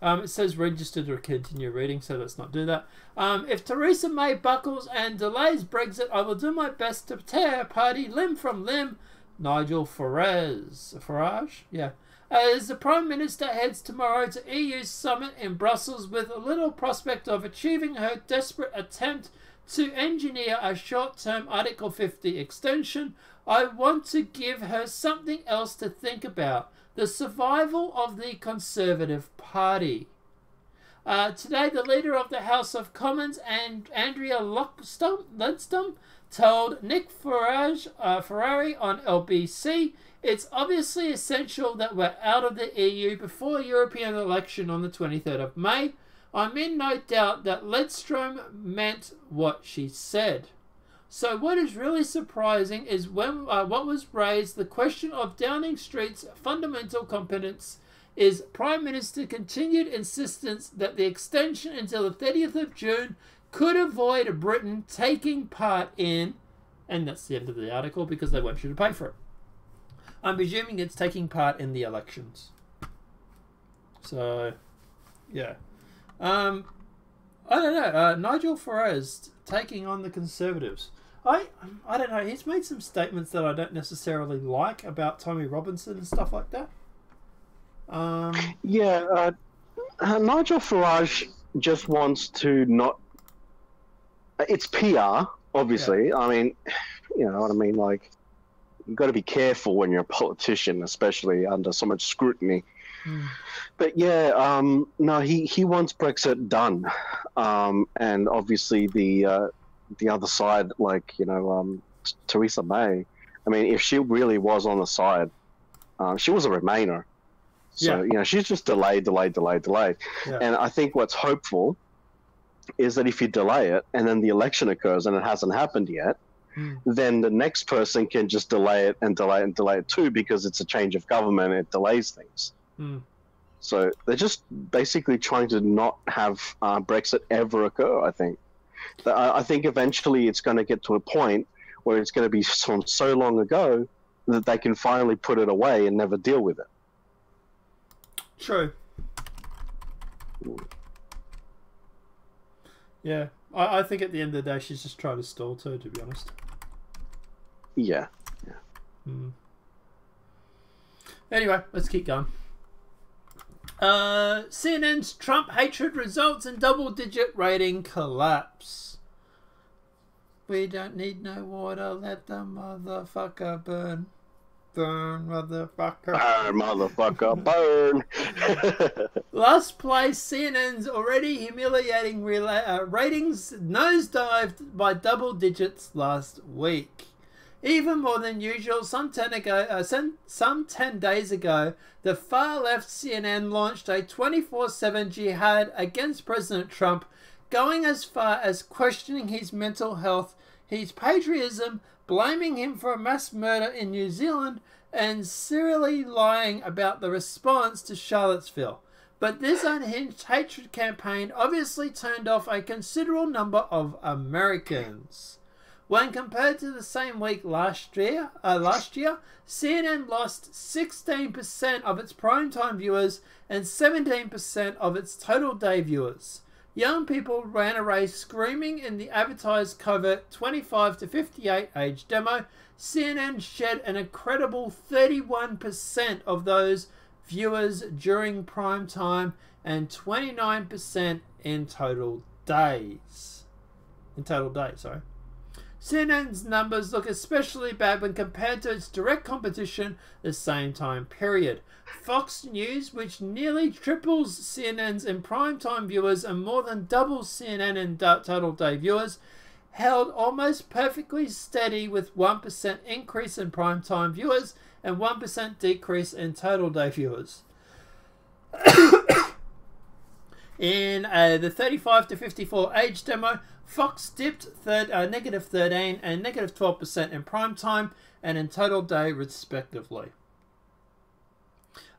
It says register to continue reading, so let's not do that. If Theresa May buckles and delays Brexit, I will do my best to tear her party limb from limb. Nigel Farage? Yeah. As the Prime Minister heads tomorrow to EU summit in Brussels with a little prospect of achieving her desperate attempt to engineer a short-term Article 50 extension, I want to give her something else to think about. The survival of the Conservative Party. Today, the leader of the House of Commons, Andrea Leadsom, told Nick Ferrari on LBC, it's obviously essential that we're out of the EU before European election on the 23rd of May. I'm in no doubt that Leadsom meant what she said. So what is really surprising is when what was raised, the question of Downing Street's fundamental competence is Prime Minister continued insistence that the extension until the 30th of June could avoid Britain taking part in, and that's the end of the article because they want you to pay for it. I'm presuming it's taking part in the elections. So, yeah. I don't know. Nigel Farage taking on the Conservatives. I don't know. He's made some statements that I don't necessarily like about Tommy Robinson and stuff like that. Nigel Farage just wants to not... It's PR, obviously. Yeah. I mean, you know what I mean? Like, you've got to be careful when you're a politician, especially under so much scrutiny. But yeah, no, he wants Brexit done. And obviously the the other side, like, Theresa May. I mean, if she really was on the side, she was a Remainer. So, she's just delayed. Yeah. And I think what's hopeful is that if you delay it and then the election occurs and it hasn't happened yet, then the next person can just delay it and delay it and delay it too, because it's a change of government. It delays things. So they're just basically trying to not have Brexit ever occur, I think. I think eventually it's going to get to a point where it's going to be from so long ago that they can finally put it away and never deal with it. True. Yeah. I think at the end of the day, she's just trying to stall too, to be honest. Yeah. Anyway, let's keep going. CNN's Trump hatred results in double-digit rating collapse. We don't need no water, let the motherfucker burn. Burn, motherfucker. Burn, motherfucker, burn. Last place, CNN's already humiliating ratings nosedived by double digits last week. Even more than usual, some 10 days ago, the far-left CNN launched a 24/7 jihad against President Trump, going as far as questioning his mental health, his patriotism, blaming him for a mass murder in New Zealand, and serially lying about the response to Charlottesville. But this unhinged hatred campaign obviously turned off a considerable number of Americans. When compared to the same week last year, CNN lost 16% of its primetime viewers and 17% of its total day viewers. Young people ran a race screaming in the advertised covert 25 to 58 age demo. CNN shed an incredible 31% of those viewers during prime time and 29% in total days. CNN's numbers look especially bad when compared to its direct competition the same time period. Fox News, which nearly triples CNN's in primetime viewers and more than doubles CNN in total day viewers, held almost perfectly steady with 1% increase in primetime viewers and 1% decrease in total day viewers. In the 35 to 54 age demo, Fox dipped negative 13 and negative 12% in prime time and in total day, respectively.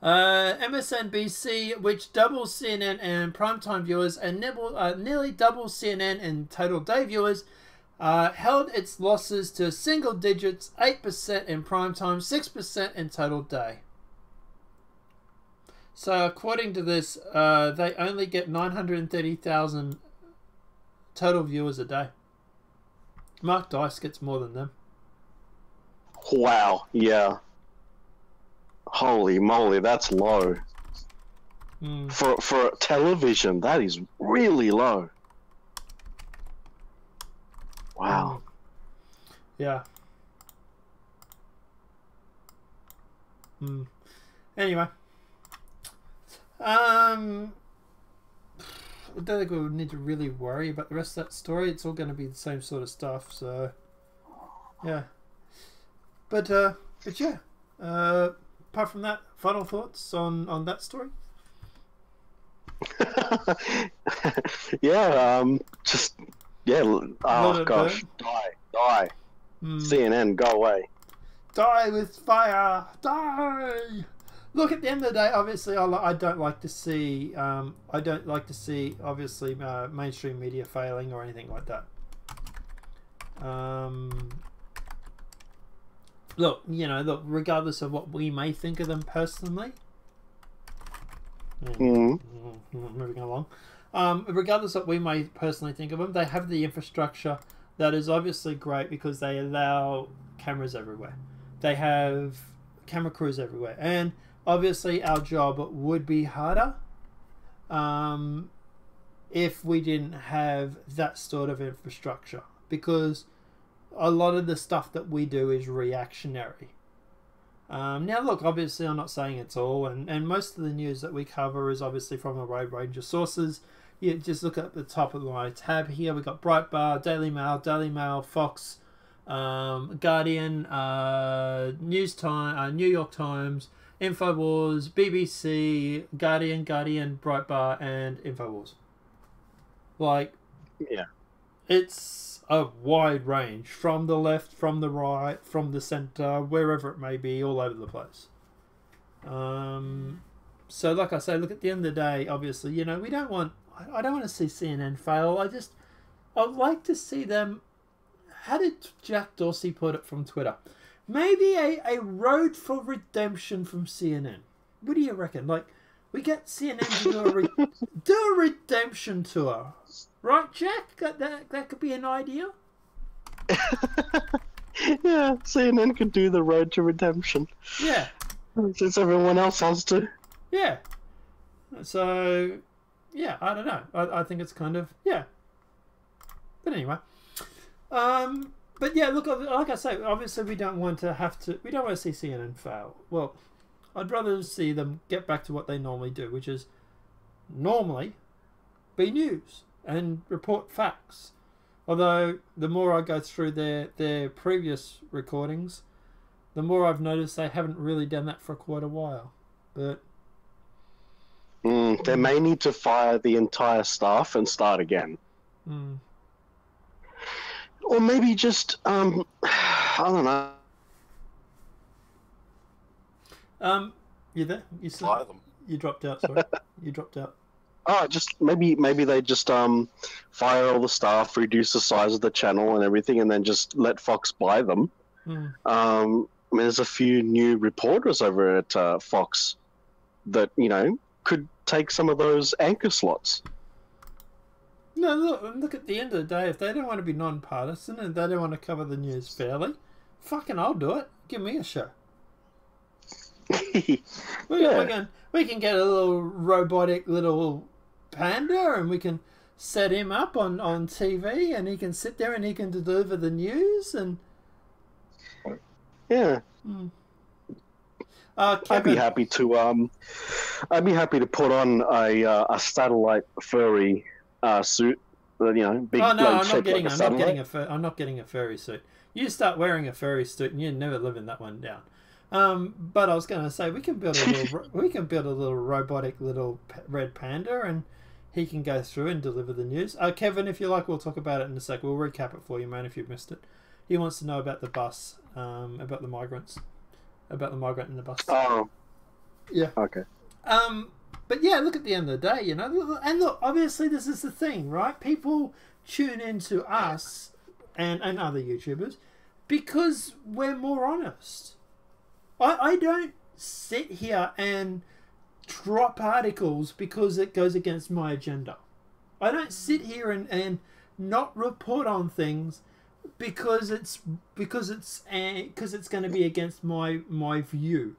MSNBC, which doubles CNN in primetime viewers and nearly doubles CNN in total day viewers, held its losses to single digits, 8% in primetime, 6% in total day. So according to this, they only get 930,000 total viewers a day. Mark Dice gets more than them. Wow, yeah. Holy moly, that's low. For television, that is really low. Wow. Yeah. Anyway. I don't think we would need to really worry about the rest of that story. It's all going to be the same sort of stuff, so yeah. But yeah. Apart from that, final thoughts on that story? Oh gosh, die. CNN, go away. Die with fire. Die. Look, at the end of the day, obviously, I don't like to see obviously mainstream media failing or anything like that. Look, regardless of what we may think of them personally. Moving along. Regardless of what we may personally think of them, they have the infrastructure that is obviously great because they allow cameras everywhere. They have camera crews everywhere, and obviously our job would be harder if we didn't have that sort of infrastructure, because a lot of the stuff that we do is reactionary. Now look, obviously I'm not saying it's all, and most of the news that we cover is obviously from a wide range of sources, You just look at the top of my tab here. We've got Breitbart, Daily Mail, Fox, Guardian, New York Times, Infowars, BBC, Guardian, Breitbart, and Infowars. Like, Yeah. it's a wide range from the left, from the right, from the centre, wherever it may be, all over the place. So, like I say, look, at the end of the day, obviously, you know, I don't want to see CNN fail. I'd like to see them. How did Jack Dorsey put it from Twitter? Maybe a road for redemption from CNN. What do you reckon? Like, we get CNN to do a redemption tour, right, Jack? That could be an idea. Yeah, CNN could do the road to redemption. Yeah. Since everyone else has to. Yeah. So, yeah, I don't know. I think it's kind of, yeah. But anyway. But yeah, look, like I say, obviously we don't want to see CNN fail. Well, I'd rather see them get back to what they normally do, which is normally be news and report facts. Although, the more I go through their previous recordings, the more I've noticed they haven't really done that for quite a while. But they may need to fire the entire staff and start again. Or maybe just, I don't know. You there? You still, Fire them. You dropped out, sorry. You dropped out. Oh, just maybe they just fire all the staff, reduce the size of the channel and everything, and then just let Fox buy them. I mean, there's a few new reporters over at Fox that, you know, could take some of those anchor slots. No, look, at the end of the day, if they don't want to be non-partisan and they don't want to cover the news fairly, fucking I'll do it. Give me a show. We can get a little robotic little panda and we can set him up on TV and he can sit there and he can deliver the news and... Yeah. I'd be happy to put on a satellite furry suit. You know, big. Oh no, like, I'm not getting a furry suit. You start wearing a furry suit and you're never living that one down. But I was going to say we can build a little robotic little red panda and he can go through and deliver the news. Kevin, if you like, we'll talk about it in a sec. We'll recap it for you, man, if you've missed it. He wants to know about the bus, about the migrant in the bus. Oh. Yeah. Okay. But yeah, look, at the end of the day, you know, and look, obviously this is the thing, right? People tune into us and other YouTubers because we're more honest. I don't sit here and drop articles because it goes against my agenda. I don't sit here and not report on things because it's going to be against my view.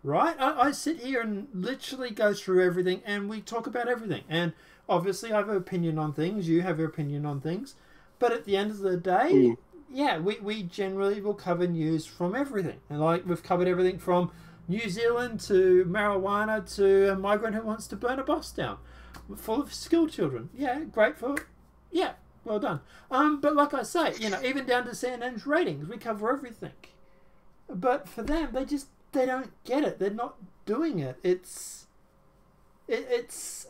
Right? I sit here and literally go through everything and we talk about everything. And obviously I have an opinion on things, you have your opinion on things. But at the end of the day, yeah, we generally will cover news from everything. And like we've covered everything from New Zealand to marijuana to a migrant who wants to burn a bus down full of school children. Yeah, great for... Yeah, well done. But like I say, you know, even down to CNN's ratings, we cover everything. But for them, they don't get it. They're not doing it. It's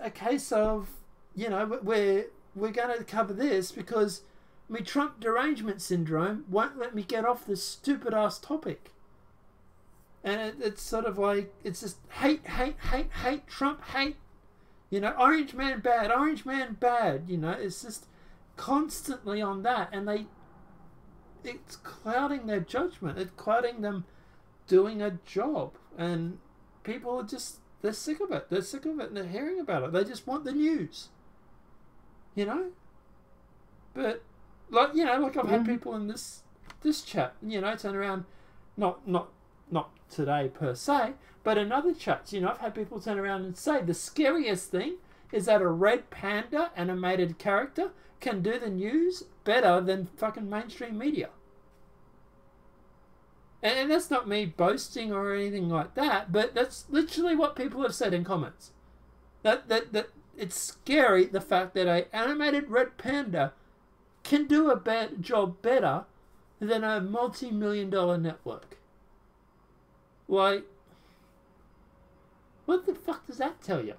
a case of, you know, we're going to cover this because my Trump derangement syndrome won't let me get off this stupid ass topic. And it's sort of like, it's just hate, Trump hate. You know, orange man bad, you know, it's just constantly on that. And it's clouding their judgment. It's clouding them doing a job, and people are just, they're sick of it and they're hearing about it. They just want the news, you know. But like, you know, like I've had people in this chat, you know, turn around, not today per se, but in other chats, you know, I've had people turn around and say the scariest thing is that a red panda animated character can do the news better than fucking mainstream media. And that's not me boasting or anything like that, but that's literally what people have said in comments. That it's scary, the fact that a animated red panda can do a job better than a multi-million-dollar network. Like, what the fuck does that tell you?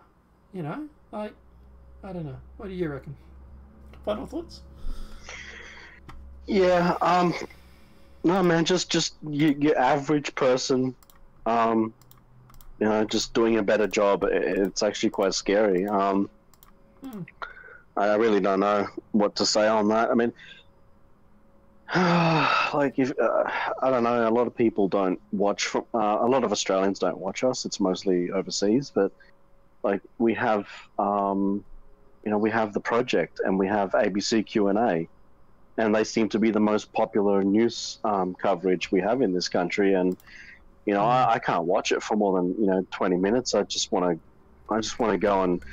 You know, like, I don't know. What do you reckon? Final thoughts? Yeah. No, man. Just your average person. Just doing a better job. It's actually quite scary. I really don't know what to say on that. I mean, like if I don't know, a lot of people don't watch. A lot of Australians don't watch us. It's mostly overseas, but like we have, we have the Project and we have ABC Q&A, and they seem to be the most popular news coverage we have in this country. And I can't watch it for more than 20 minutes. I just want to go and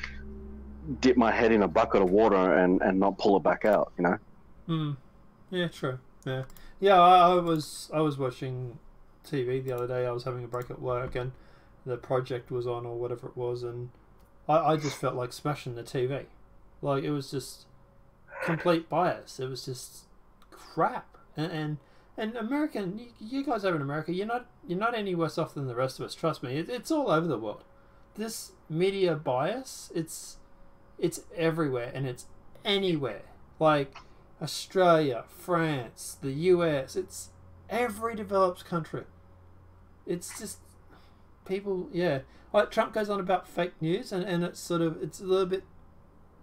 dip my head in a bucket of water and not pull it back out. Yeah, true. Yeah. I was watching TV the other day. I was having a break at work and the Project was on or whatever it was, and I just felt like smashing the TV. Like, it was just complete bias. It was just crap. And American, you guys over in America, you're not any worse off than the rest of us. Trust me, it's all over the world. This media bias, it's everywhere and it's anywhere. Like Australia, France, the US, it's every developed country. It's just people, yeah. Like Trump goes on about fake news, and it's a little bit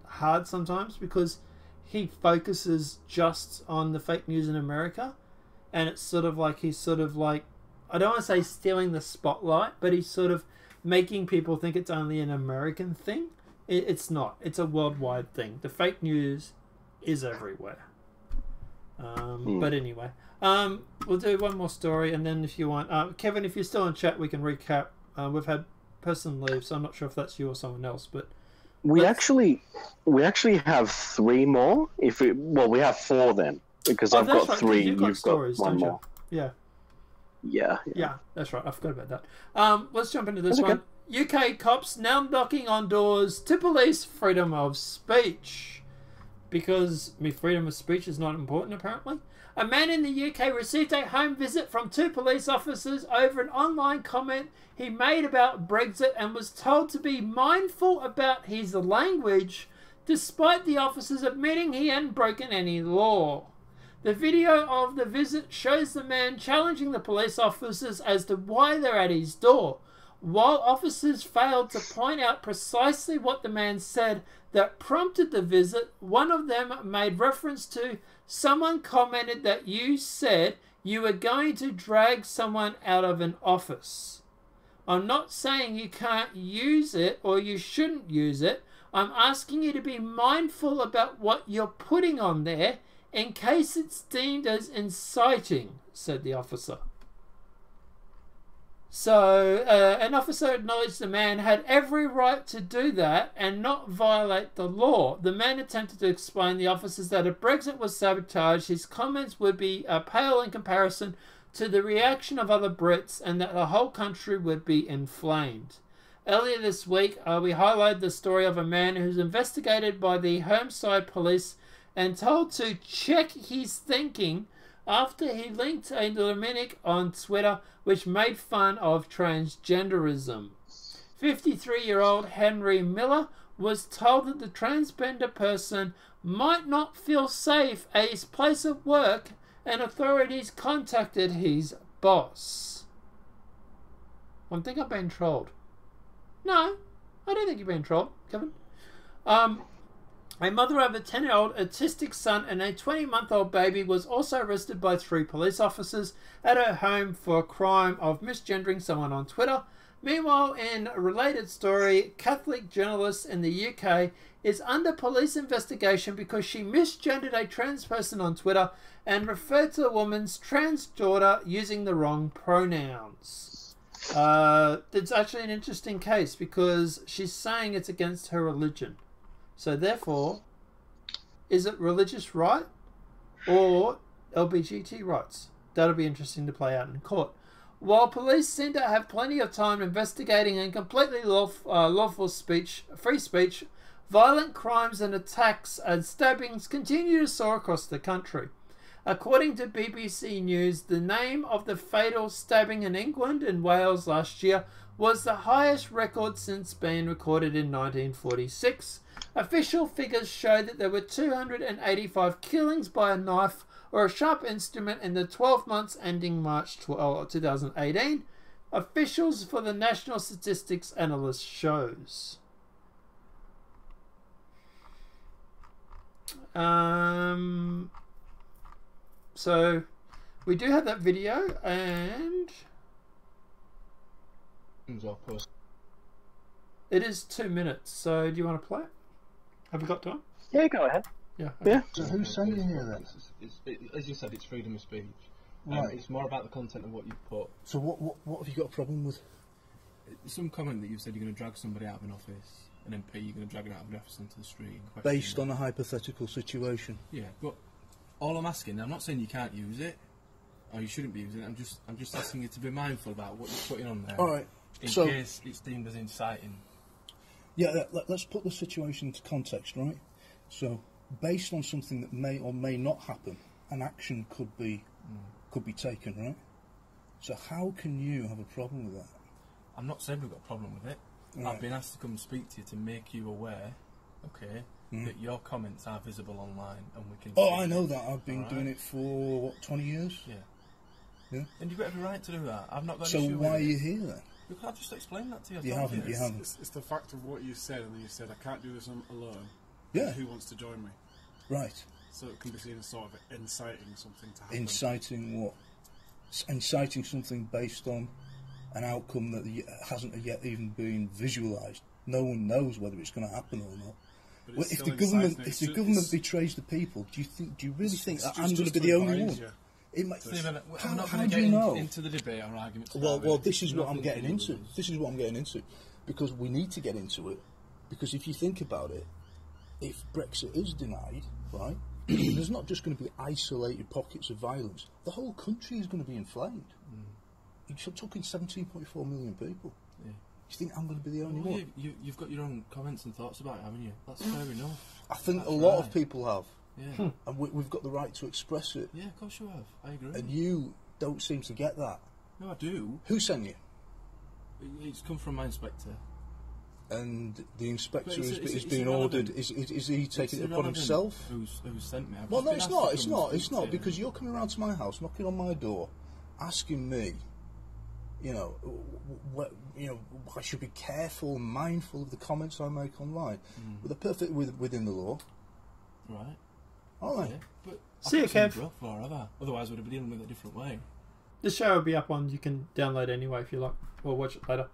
hard sometimes because he focuses just on the fake news in America, and it's sort of like he's sort of like, I don't want to say stealing the spotlight, but he's sort of making people think it's only an American thing. It's not. It's a worldwide thing. The fake news is everywhere. But anyway, we'll do one more story, and then if you want, Kevin, if you're still in chat, we can recap. We've had person leave, so I'm not sure if that's you or someone else, but we actually have 3 more. We have 4 then, because I've got 3. You've got 1 more. Yeah, that's right. I forgot about that. Let's jump into this one. UK cops now knocking on doors to police freedom of speech, because freedom of speech is not important apparently. A man in the UK received a home visit from 2 police officers over an online comment he made about Brexit and was told to be mindful about his language, despite the officers admitting he hadn't broken any law. The video of the visit shows the man challenging the police officers as to why they're at his door. While officers failed to point out precisely what the man said that prompted the visit, one of them made reference to, someone commented that you said you were going to drag someone out of an office. I'm not saying you can't use it or you shouldn't use it. I'm asking you to be mindful about what you're putting on there in case it's deemed as inciting, said the officer. So, an officer acknowledged the man had every right to do that and not violate the law. The man attempted to explain to the officers that if Brexit was sabotaged, his comments would be pale in comparison to the reaction of other Brits, and that the whole country would be inflamed. Earlier this week, we highlighted the story of a man who's investigated by the Homicide Police and told to check his thinking after he linked a Dominic on Twitter which made fun of transgenderism. 53-year-old Henry Miller was told that the transgender person might not feel safe at his place of work, and authorities contacted his boss. I think I've been trolled. No, I don't think you've been trolled, Kevin. A mother of a 10-year-old autistic son and a 20-month-old baby was also arrested by 3 police officers at her home for a crime of misgendering someone on Twitter. Meanwhile, in a related story, Catholic journalist in the UK is under police investigation because she misgendered a trans person on Twitter and referred to the woman's trans daughter using the wrong pronouns. It's actually an interesting case because she's saying it's against her religion. So therefore, is it religious right or LGBT rights? That'll be interesting to play out in court. While police seem to have plenty of time investigating and completely lawful speech, free speech, violent crimes and attacks and stabbings continue to soar across the country. According to BBC News, the name of the fatal stabbing in England and Wales last year was the highest record since being recorded in 1946. Official figures show that there were 285 killings by a knife or a sharp instrument in the 12 months ending March 2018. Officials for the National Statistics Analyst shows. So we do have that video, and it is 2 minutes. So do you want to play it? Have we got time? Yeah, go ahead. Yeah. Okay. Yeah. So who's saying here then? As you said, it's freedom of speech. Right. It's more about the content of what you put. So what have you got a problem with? Some comment that you've said you're going to drag somebody out of an office, an MP, you're going to drag it out of an office into the street. And Based on a hypothetical situation. Yeah, but all I'm asking, I'm not saying you can't use it, or you shouldn't be using it. I'm just asking you to be mindful about what you're putting on there. All right. In So case it's deemed as inciting. yeah, let's put the situation into context, right? So based on something that may or may not happen, an action could be taken, right? So how can you have a problem with that? I'm not saying we've got a problem with it. Right. I've been asked to come speak to you to make you aware, okay, that your comments are visible online and we can... Oh, I know that. I've been All doing right. it for, what, 20 years? Yeah. Yeah. And you've got every right to do that. I've not got an So issue why with are it. you here then? Because I've just explained that to you. You haven't, you haven't. It's the fact of what you said, and then you said, I can't do this alone. Yeah. Who wants to join me? Right. So it can be seen as sort of inciting something to happen. Inciting what? Inciting something based on an outcome that hasn't yet even been visualised. No one knows whether it's going to happen or not. But Well, it's if still the government, inciting. if the government betrays the people, do you really think it's that just- I'm going to just be the only advise one? you. It might, Stephen, how I'm not how going to do get you know? into the debate or arguments. Well, about it. this is It's what I'm nothing getting to do into. with us. This is what I'm getting into, because we need to get into it. Because if you think about it, if Brexit is denied, right, there's not just going to be isolated pockets of violence. The whole country is going to be inflamed. You're talking 17.4 million people. Yeah. You think I'm going to be the only Well, one? you've got your own comments and thoughts about it, haven't you? That's fair enough. I think That's a lot right. of people have, Yeah. and we've got the right to express it. Yeah, of course you have. I agree. And you don't seem to get that. No, I do. Who sent you? It's come from my inspector. And the inspector But it's- is it's being irrelevant. ordered. Is he taking it It's upon irrelevant himself? Who's sent me? I've Well, just no, been it's asked not. to It's come not. and It's speak not to you. because you're coming around to my house, knocking on my door, asking me, you know, I should be careful and mindful of the comments I make online. But they're perfectly within the law. Right. All right. Yeah. But See you, I've got Kev. some rough law, have I? Otherwise, we'd have been dealing with it a different way. The show will be up on, you can download anyway if you like, or watch it later.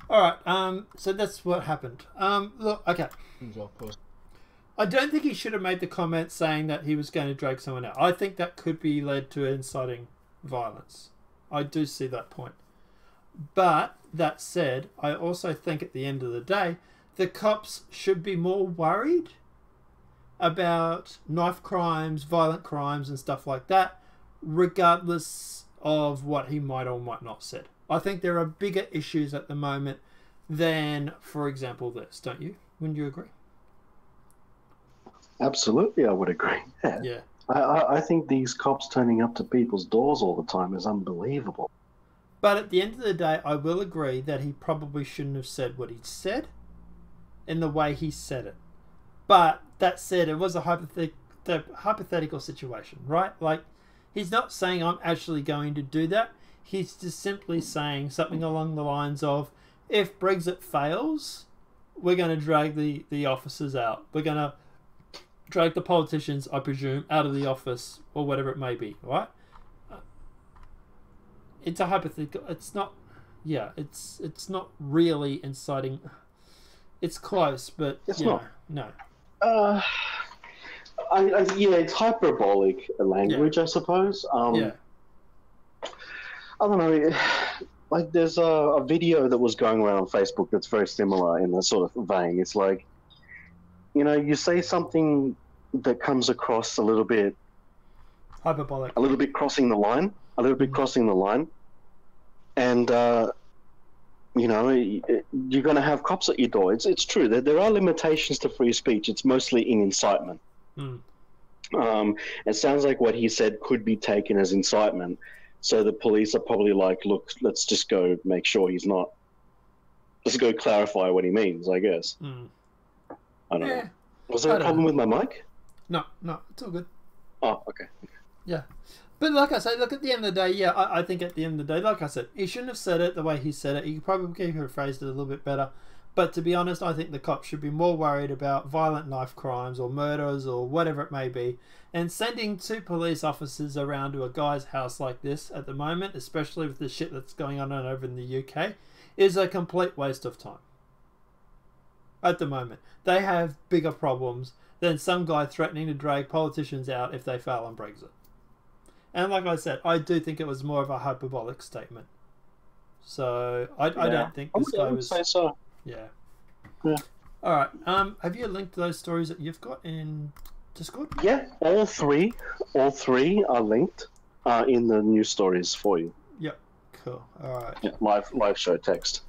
Alright, so that's what happened. Look, okay. I don't think he should have made the comment saying that he was going to drag someone out. I think that could be led to inciting violence. I do see that point. But, that said, I also think at the end of the day, the cops should be more worried about knife crimes, violent crimes and stuff like that, regardless of what he might or might not said. I think there are bigger issues at the moment than, for example, this, don't you? Wouldn't you agree? Absolutely, I would agree. Yeah. Yeah. I think these cops turning up to people's doors all the time is unbelievable. But at the end of the day, I will agree that he probably shouldn't have said what he said in the way he said it. But that said, it was a hypothetical situation, right? Like, he's not saying I'm actually going to do that. He's just simply saying something along the lines of, if Brexit fails, we're going to drag the officers out. We're going to drag the politicians, I presume, out of the office or whatever it may be, right? It's a hypothetical. It's not. Yeah, it's not really inciting. It's close, but It's you know, not. no. Yeah, it's hyperbolic language, I suppose. Yeah. I don't know. Like, there's a video that was going around on Facebook that's very similar in that sort of vein. It's like, you know, you say something that comes across a little bit Hyperbolic. crossing the line, and you're going to have cops at your door. It's true that there are limitations to free speech. It's mostly in incitement. It sounds like what he said could be taken as incitement. So the police are probably like, look, let's just go make sure he's not. Let's go clarify what he means, I guess. I don't know. Was there a problem with my mic? No, it's all good. Oh, okay. Yeah. But like I say, look, at the end of the day, yeah, I think at the end of the day, like I said, he shouldn't have said it the way he said it. He probably could have phrased it a little bit better. But to be honest, I think the cops should be more worried about violent knife crimes or murders or whatever it may be. And sending 2 police officers around to a guy's house like this at the moment, especially with the shit that's going on over in the UK, is a complete waste of time. At the moment. They have bigger problems than some guy threatening to drag politicians out if they fail on Brexit. And like I said, I do think it was more of a hyperbolic statement. So I don't think this guy was. Say so. Yeah. Yeah. All right. Have you linked those stories that you've got in Discord? Yeah, all three are linked in the news stories for you. Yep. Cool. All right. Yeah, live show text.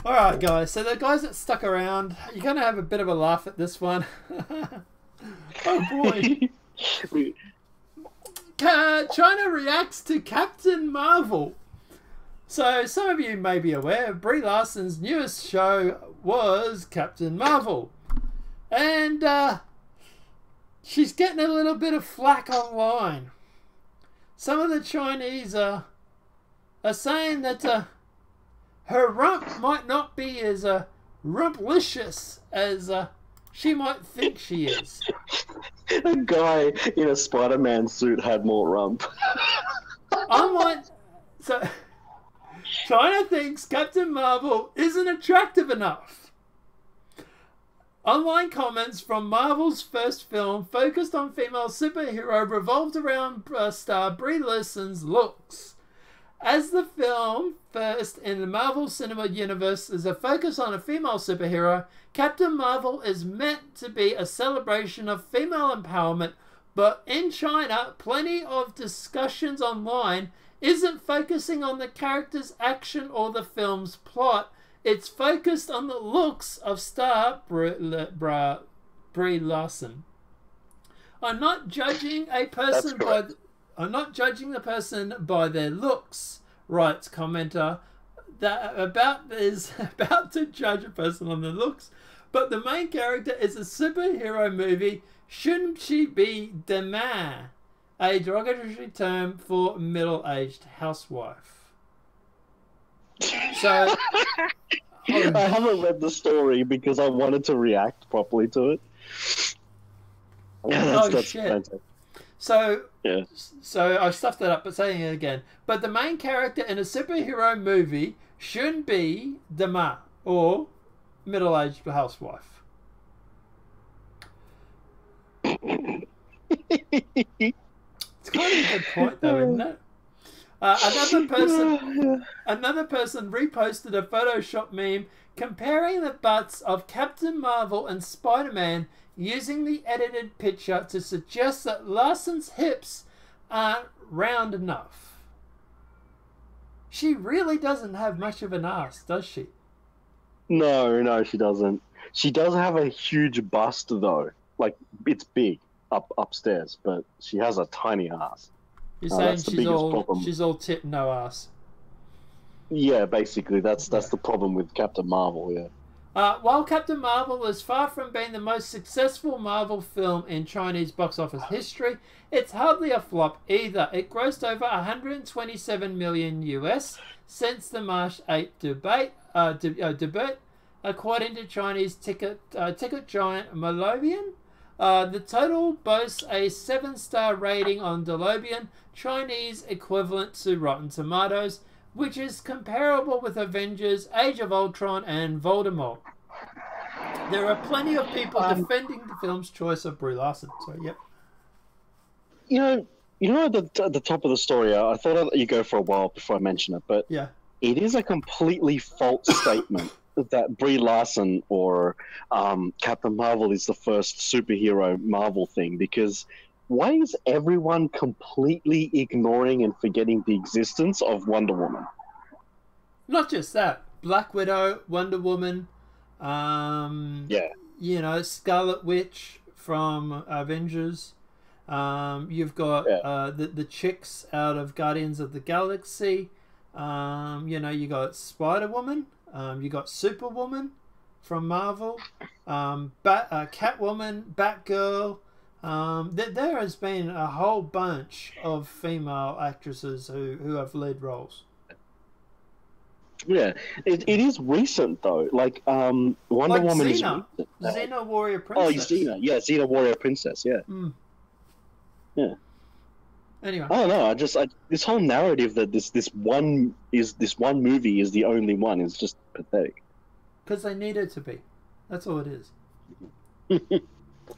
All right, guys. So the guys that stuck around, you're going to have a bit of a laugh at this one. Oh boy. China reacts to Captain Marvel. So some of you may be aware, Brie Larson's newest show was Captain Marvel. And she's getting a little bit of flack online. Some of the Chinese are saying that her rump might not be as rumplicious as she might think she is. A guy in a Spider-Man suit had more rump. So China thinks Captain Marvel isn't attractive enough. Online comments from Marvel's first film focused on female superhero revolved around star Brie Larson's looks. As the film first in the Marvel Cinema Universe is a focus on a female superhero, Captain Marvel is meant to be a celebration of female empowerment, but in China, plenty of discussions online isn't focusing on the character's action or the film's plot. It's focused on the looks of star Brie Larson. I'm not judging the person by their looks, writes commenter that is about to judge a person on their looks, but the main character is a superhero movie. Shouldn't she be demain, a derogatory term for middle-aged housewife? So I haven't read the story because I wanted to react properly to it. That's shit. fantastic. So Yeah. I stuffed that up, but saying it again. But the main character in a superhero movie shouldn't be demain or middle-aged housewife. It's kind of a good point, though, isn't it? Another person reposted a Photoshop meme comparing the butts of Captain Marvel and Spider-Man using the edited picture to suggest that Larson's hips aren't round enough. She really doesn't have much of an ass, does she? No, she doesn't. She does have a huge bust, though. Like, it's big upstairs, but she has a tiny ass. You're saying problem. she's all tit, no ass. Yeah, basically, that's the problem with Captain Marvel. Yeah. While Captain Marvel is far from being the most successful Marvel film in Chinese box office history, it's hardly a flop either. It grossed over $127 million US since the March 8 debut, according to Chinese ticket giant Melobian. The total boasts a 7-star rating on Delobian, Chinese equivalent to Rotten Tomatoes, which is comparable with Avengers, Age of Ultron, and Voldemort. There are plenty of people defending the film's choice of Brie Larson. So, yep. You know, at the top of the story, I thought I'd let you go for a while before I mention it, but yeah, it is a completely false statement that Brie Larson or Captain Marvel is the first superhero Marvel thing, because why is everyone completely ignoring and forgetting the existence of Wonder Woman? Not just that. Black Widow, Wonder Woman, Yeah. you know, Scarlet Witch from Avengers. You've got Yeah. the chicks out of Guardians of the Galaxy. You know, you got Spider-Woman. You got Superwoman from Marvel. Catwoman, Batgirl. There has been a whole bunch of female actresses who have lead roles. Yeah, it is recent though. Like Wonder Like Woman is Xena. recent. Xena Warrior Oh, Princess. Xena. Yeah, Xena Warrior Princess. Yeah. Mm. Yeah. Anyway. I don't know. This whole narrative that this one movie is the only one is just pathetic. Because they need it to be. That's all it is.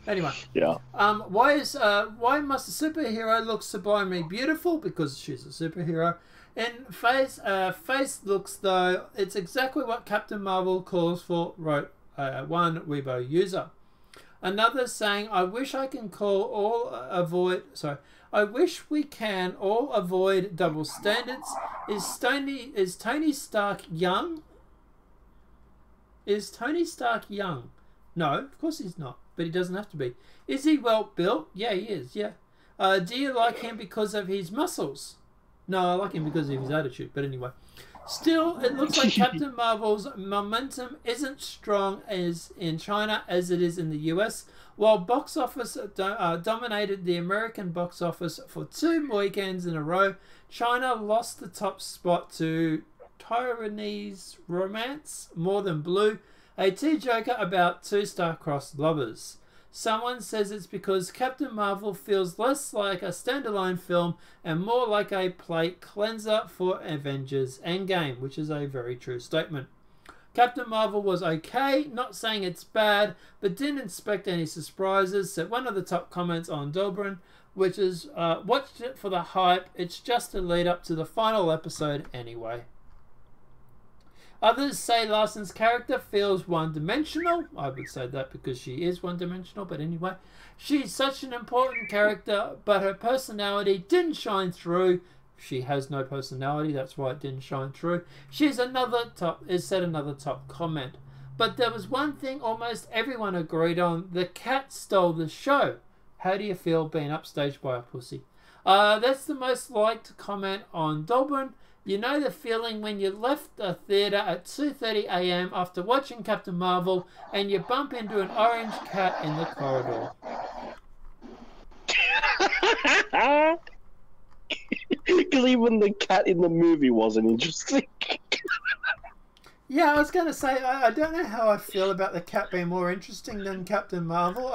Anyway. Yeah. Why must a superhero look sublimely beautiful? Because she's a superhero. In face looks though, it's exactly what Captain Marvel calls for, wrote one Weibo user. Another saying, I wish we can all avoid double standards. Is Tony Stark young? Is Tony Stark young? No, of course he's not, but he doesn't have to be. Is he well built? Yeah, he is, yeah. Do you like him because of his muscles? No, I like him because of his attitude, but anyway. Still, it looks like Captain Marvel's momentum isn't strong as in China as it is in the US. While box office dominated the American box office for 2 weekends in a row, China lost the top spot to Taiwanese Romance, More Than Blue, a tearjerker about 2 star-crossed lovers. Someone says it's because Captain Marvel feels less like a standalone film and more like a plate cleanser for Avengers Endgame, which is a very true statement. Captain Marvel was okay, not saying it's bad, but didn't expect any surprises, said one of the top comments on Dolbrin, which is, watched it for the hype, it's just a lead up to the final episode anyway. Others say Larson's character feels one-dimensional. I would say that because she is one-dimensional, but anyway. She's such an important character, but her personality didn't shine through. She has no personality, that's why it didn't shine through. Said another top comment. But there was one thing almost everyone agreed on. The cat stole the show. How do you feel being upstaged by a pussy? That's the most liked comment on Dolbrin. You know the feeling when you left the theatre at 2:30 a.m. after watching Captain Marvel and you bump into an orange cat in the corridor. Because even the cat in the movie wasn't interesting. Yeah, I was going to say, I don't know how I feel about the cat being more interesting than Captain Marvel.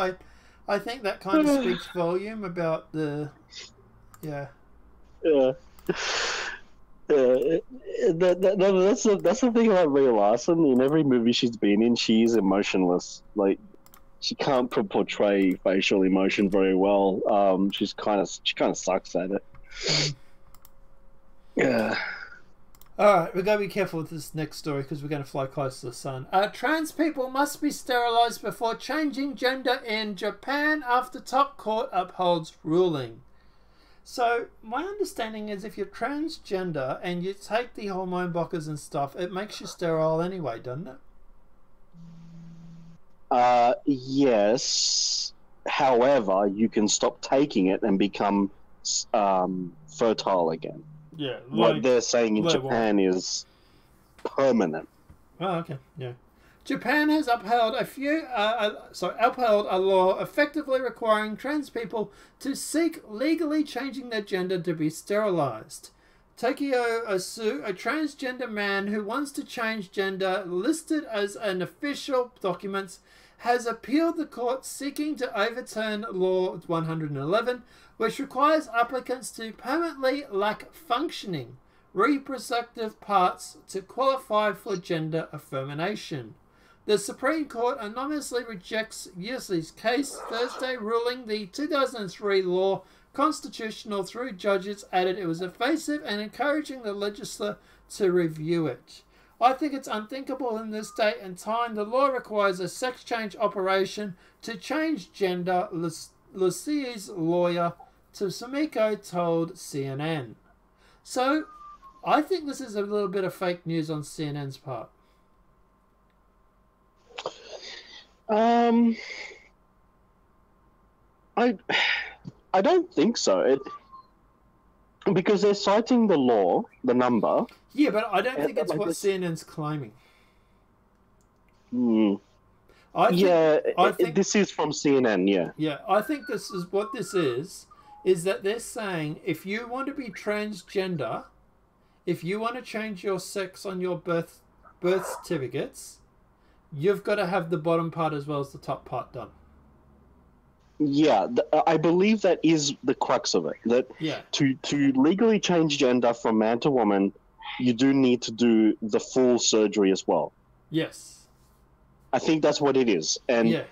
I think that kind of speaks volume about the... Yeah. Yeah. That's the thing about Brie Larson. In every movie she's been in, she's emotionless. Like, she can't portray facial emotion very well. She kind of sucks at it. Yeah. Alright, we've got to be careful with this next story because we're going to fly close to the sun. Trans people must be sterilised before changing gender in Japan after top court upholds ruling. So, my understanding is if you're transgender and you take the hormone blockers and stuff, it makes you sterile anyway, doesn't it? Yes. However, you can stop taking it and become fertile again. Yeah. What they're saying in Japan is permanent. Oh, okay. Yeah. Japan has upheld upheld a law effectively requiring trans people to seek legally changing their gender to be sterilized. Takeo Asu, a transgender man who wants to change gender listed as an official documents, has appealed the court seeking to overturn Law 111, which requires applicants to permanently lack functioning reproductive parts to qualify for gender affirmation. The Supreme Court anonymously rejects Yusu's case Thursday, ruling the 2003 law constitutional through judges added it was evasive and encouraging the legislature to review it. I think it's unthinkable in this date and time. The law requires a sex change operation to change gender, Lucy's lawyer to Sumiko told CNN. So, I think this is a little bit of fake news on CNN's part. I don't think so. Because they're citing the law, the number. Yeah, but I don't think it's like what this- CNN's claiming. Hmm. I think This is from CNN. Yeah. Yeah, I think this is what this is that they're saying if you want to be transgender, if you want to change your sex on your birth certificates, you've got to have the bottom part as well as the top part done. Yeah, I believe that is the crux of it. That Yeah. to legally change gender from man to woman, you do need to do the full surgery as well. Yes. I think that's what it is. And Yeah.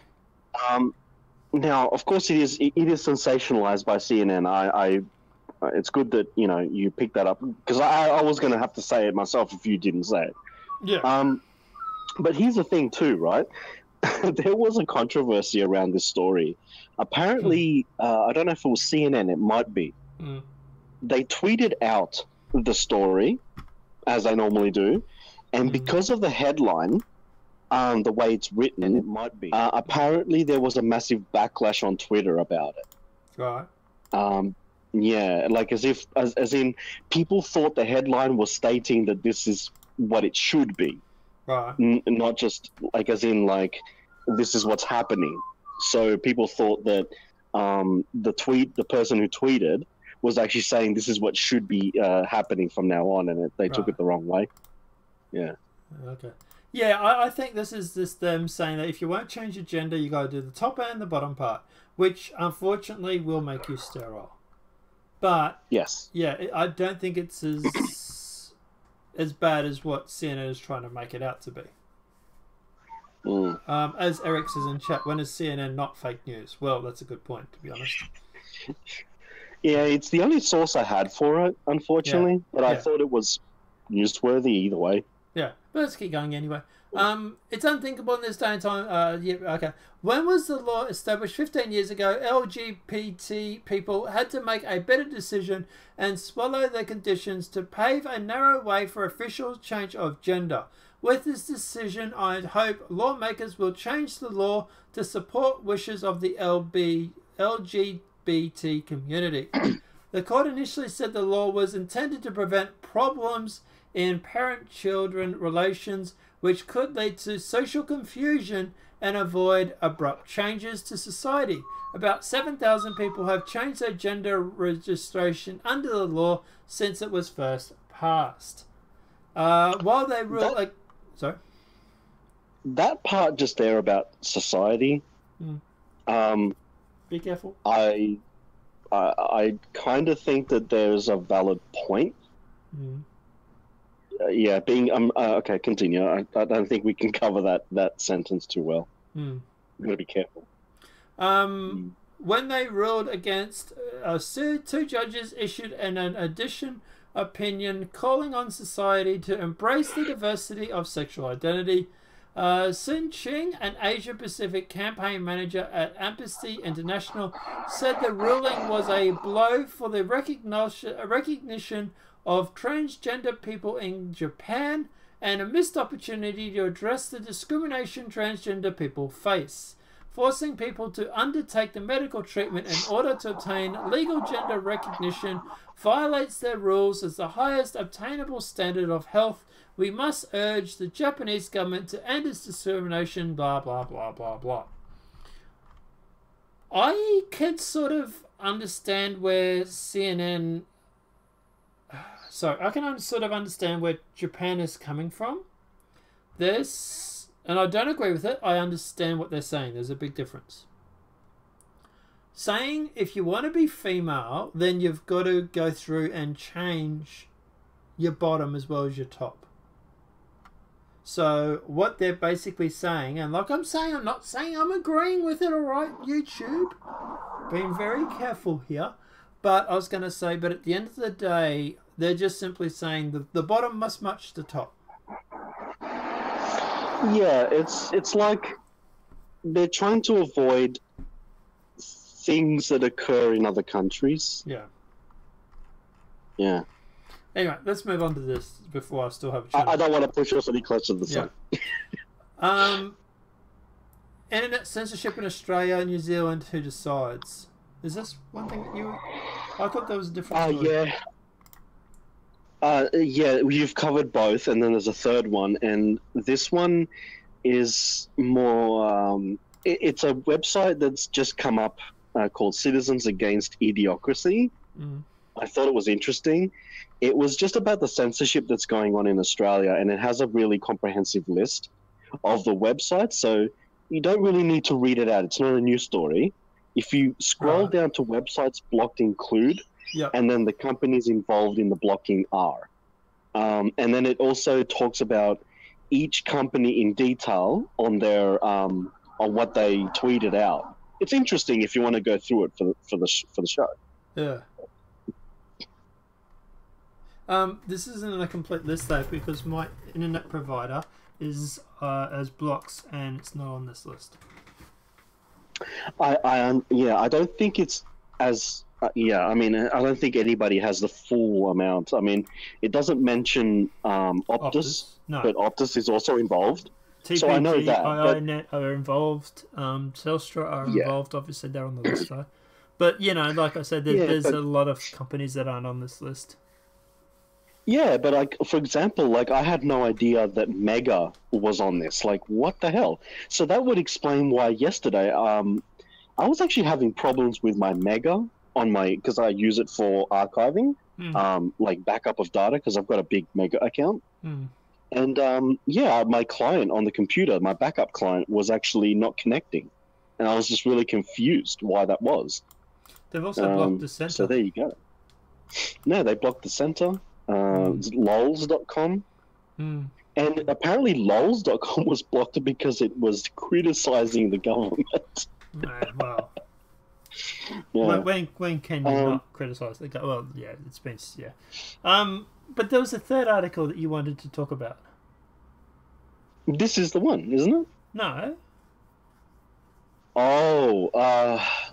now, of course, it is sensationalized by CNN. It's good that you picked that up because I was going to have to say it myself if you didn't say it. Yeah. But here's the thing too, right? There was a controversy around this story. Apparently, I don't know if it was CNN. It might be. Mm. They tweeted out the story, as they normally do, and because of the headline, the way it's written, it might be. Apparently, there was a massive backlash on Twitter about it. Right. Yeah, like as in people thought the headline was stating that this is what it should be, Right. not just like as in like this is what's happening. So people thought that the person who tweeted was actually saying this is what should be happening from now on, and they took Right. it the wrong way. Yeah. Okay. Yeah, I think this is them saying that if you won't change your gender, you got to do the top and the bottom part, which unfortunately will make you sterile. But Yes. yeah, I don't think it's as bad as what CNN is trying to make it out to be. As Eric says in chat, when is CNN not fake news? Well, that's a good point, to be honest. Yeah, it's the only source I had for it, unfortunately. But I Yeah. thought it was newsworthy either way. Yeah, but let's keep going anyway. It's unthinkable in this day and time. Yeah, okay. When was the law established? 15 years ago, LGBT people had to make a better decision and swallow their conditions to pave a narrow way for official change of gender. With this decision, I hope lawmakers will change the law to support wishes of the LGBT community. The court initially said the law was intended to prevent problems in parent-children relations, which could lead to social confusion and avoid abrupt changes to society. About 7,000 people have changed their gender registration under the law since it was first passed. While they ruled... Sorry? That part just there about society, Be careful. I kind of think that there's a valid point. Yeah, being okay. Continue. I don't think we can cover that sentence too well. We've got to be careful. When they ruled against two judges issued an addition opinion calling on society to embrace the diversity of sexual identity. Sun Ching, an Asia Pacific campaign manager at Amnesty International, said the ruling was a blow for the recognition of transgender people in Japan and a missed opportunity to address the discrimination transgender people face. Forcing people to undertake the medical treatment in order to obtain legal gender recognition violates their rules as the highest obtainable standard of health. We must urge the Japanese government to end its discrimination, blah, blah, blah, blah, blah. I can sort of understand where CNN... I can sort of understand where Japan is coming from. And I don't agree with it. I understand what they're saying. There's a big difference. Saying if you want to be female, then you've got to go through and change your bottom as well as your top. So what they're basically saying, and like I'm saying, I'm not saying I'm agreeing with it, alright, YouTube? Being very careful here. But I was going to say, but at the end of the day, they're just simply saying the bottom must match the top. Yeah, it's like they're trying to avoid things that occur in other countries. Yeah. Yeah. Anyway, let's move on to this before I still have a chance. I don't want to push us any closer to the sun. Internet censorship in Australia, New Zealand, who decides? Is this one thing that you... I thought that was a different story. Yeah, you've covered both, and then there's a third one, and this one is more... it's a website that's just come up called Citizens Against Idiocracy. I thought it was interesting. It was just about the censorship that's going on in Australia, and it has a really comprehensive list of the websites, so you don't really need to read it out. It's not a news story. If you scroll down to websites blocked include, and then the companies involved in the blocking are. And then it also talks about each company in detail on their on what they tweeted out. It's interesting if you want to go through it for the show. Yeah. This isn't a complete list though, because my internet provider is as blocks, and it's not on this list. I don't think it's as I mean, I don't think anybody has the full amount. I mean, it doesn't mention Optus, no. But Optus is also involved. TPG, so I know that. IINet are involved. Telstra are involved. Obviously, they're on the list though. But you know, like I said, there's a lot of companies that aren't on this list. Yeah, but like for example, like I had no idea that Mega was on this. Like, what the hell? So that would explain why yesterday, I was actually having problems with my Mega on my because I use it for archiving, like backup of data because I've got a big Mega account. And my client on the computer, my backup client, was actually not connecting, and I was just really confused why that was. They've also blocked the center. So there you go. No, they blocked the center. lols.com. And apparently lols.com was blocked because it was criticizing the government. Wow. Yeah. When can you not criticize the government? Well, yeah, it's been, but there was a third article that you wanted to talk about. This is the one, isn't it? No. Oh,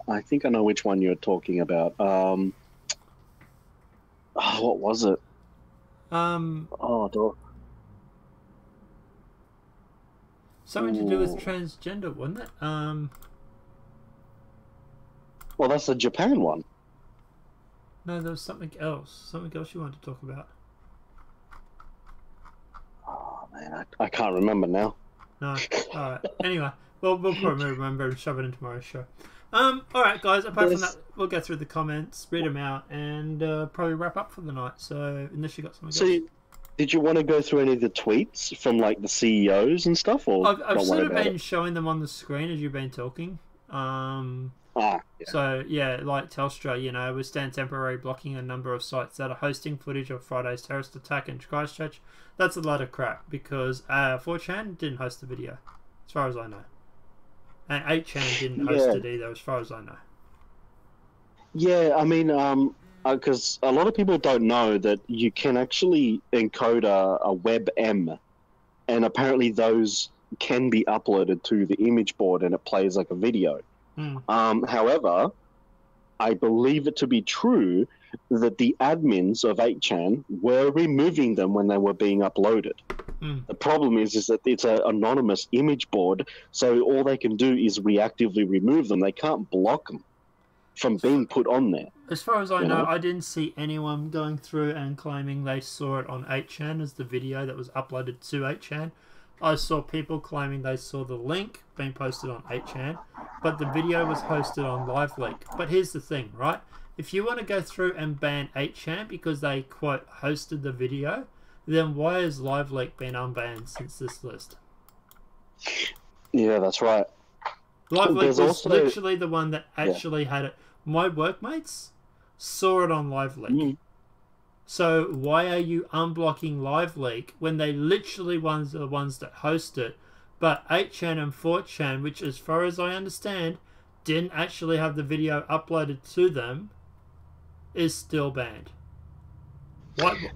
I think I know which one you're talking about. What was it? Something to do with transgender, wasn't it? Well, that's the Japan one. No, there was something else. Something else you wanted to talk about. Oh man, I can't remember now. No. All right. Anyway, we'll probably remember and shove it in tomorrow's show. All right, guys. Apart from that, we'll go through the comments, read them out, and probably wrap up for the night. So, unless you got something else. Did you want to go through any of the tweets from like the CEOs and stuff, or I've sort of been showing them on the screen as you've been talking. So yeah, like Telstra, we stand temporarily blocking a number of sites that are hosting footage of Friday's terrorist attack in Christchurch. That's a lot of crap because 4chan didn't host the video, as far as I know, and 8chan didn't host it either, as far as I know. Yeah, I mean, because a lot of people don't know that you can actually encode a WebM, and apparently those can be uploaded to the image board and it plays like a video. However, I believe it to be true that the admins of 8chan were removing them when they were being uploaded. The problem is that it's an anonymous image board, so all they can do is reactively remove them. They can't block them from being put on there. As far as I know, I didn't see anyone going through and claiming they saw it on 8chan as the video that was uploaded to 8chan. I saw people claiming they saw the link being posted on 8chan, but the video was hosted on LiveLeak. But here's the thing, right? If you want to go through and ban 8chan because they, quote, hosted the video, then why has LiveLeak been unbanned since this list? Yeah, that's right. LiveLeak was literally the one that actually had it. My workmates saw it on LiveLeak. So why are you unblocking LiveLeak when they literally are the ones that host it, but 8chan and 4chan, which as far as I understand, didn't actually have the video uploaded to them, is still banned?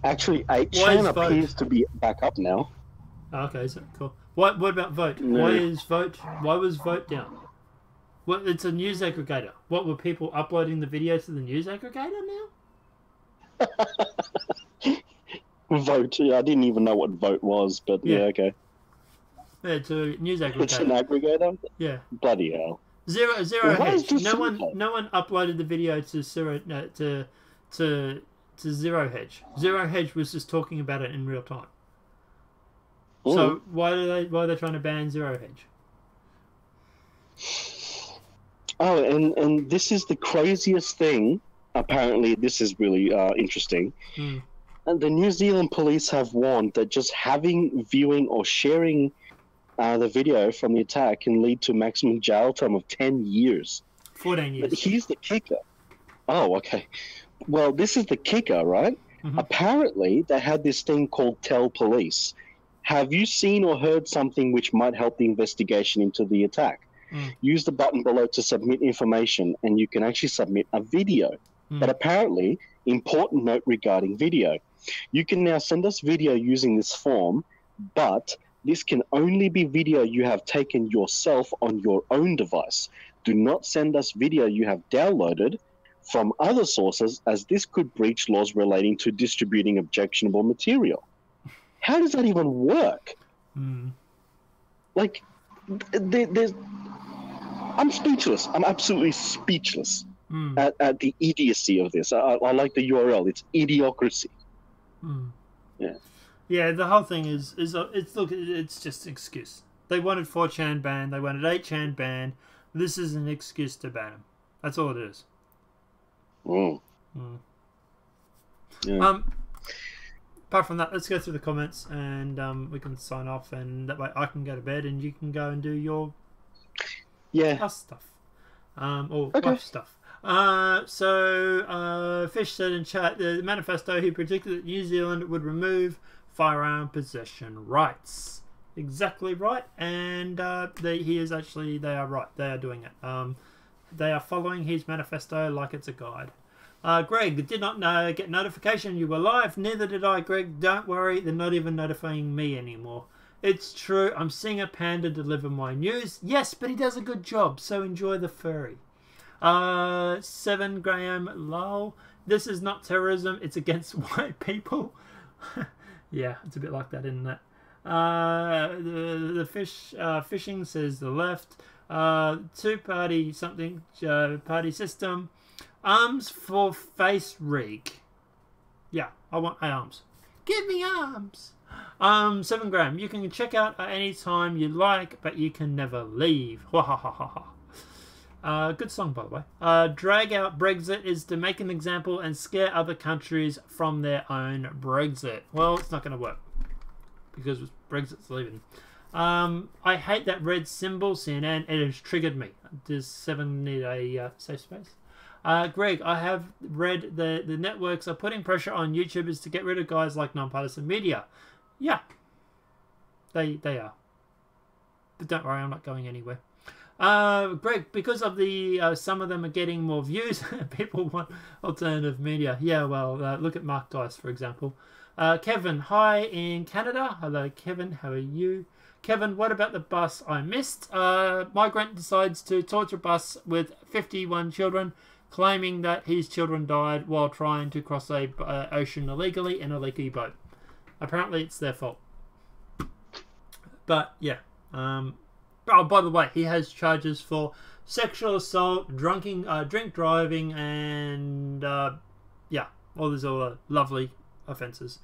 Actually, 8chan appears to be back up now. Okay, so cool. What about Vote? No. Why was Vote down? Well, it's a news aggregator. What, were people uploading the video to the news aggregator now? Vote. Yeah, I didn't even know what vote was, but yeah, Yeah. okay. Yeah, it's a news It's an aggregator. aggregator. Yeah. Bloody hell. Zero Why is hedge. this No so one hard? uploaded the video to to zero hedge. Zero hedge was just talking about it in real time. So why are they trying to ban zero hedge? Oh, and this is the craziest thing. Apparently, this is really interesting. Hmm. And the New Zealand police have warned that just having, viewing, or sharing the video from the attack can lead to maximum jail time of 10 years. 14 But years. here's the kicker. Oh, okay. Well, this is the kicker, right? Mhm. Apparently, they had this thing called Tell Police. Have you seen or heard something which might help the investigation into the attack? Mm. Use the button below to submit information, and you can actually submit a video. But apparently, important note regarding video. You can now send us video using this form, but this can only be video you have taken yourself on your own device. Do not send us video you have downloaded from other sources, as this could breach laws relating to distributing objectionable material. How does that even work? Like, there's... I'm speechless. I'm absolutely speechless at the idiocy of this. I like the URL. It's idiocracy. Yeah. Yeah, the whole thing is it's just an excuse. They wanted 4chan banned. They wanted 8chan banned. This is an excuse to ban them. That's all it is. Yeah. Apart from that, let's go through the comments and we can sign off, and that way I can go to bed and you can go and do your house stuff, or wife stuff. Fish said in chat, the manifesto, he predicted that New Zealand would remove firearm possession rights. Exactly right, and they are right. They are doing it. They are following his manifesto like it's a guide. Greg, did not get notification you were live. Neither did I, Greg. Don't worry, they're not even notifying me anymore. It's true, I'm seeing a panda deliver my news. Yes, but he does a good job, so enjoy the furry. 7 Graham, lol. This is not terrorism, it's against white people. Yeah, it's a bit like that, isn't it? Fishing says the left. Two-party something, party system. Arms for face rig. Yeah, I want arms. Give me arms. 7 Graham, you can check out at any time you like, but you can never leave. Ha ha ha ha ha. Good song, by the way. Drag out Brexit is to make an example and scare other countries from their own Brexit. Well, it's not going to work because Brexit's leaving. I hate that red symbol, CNN. It has triggered me. Does 7 need a safe space? Greg, I have read the networks are putting pressure on YouTubers to get rid of guys like nonpartisan media. Yeah, they are. But don't worry, I'm not going anywhere. Greg, because of the some of them are getting more views, people want alternative media. Yeah, well, look at Mark Dice, for example. Kevin, hi in Canada. Hello, Kevin. How are you? Kevin, what about the bus I missed? Migrant decides to torture bus with 51 children, claiming that his children died while trying to cross a ocean illegally in a leaky boat. Apparently, it's their fault. But yeah. Oh, by the way, he has charges for sexual assault, drink driving, and yeah, all these other lovely offences.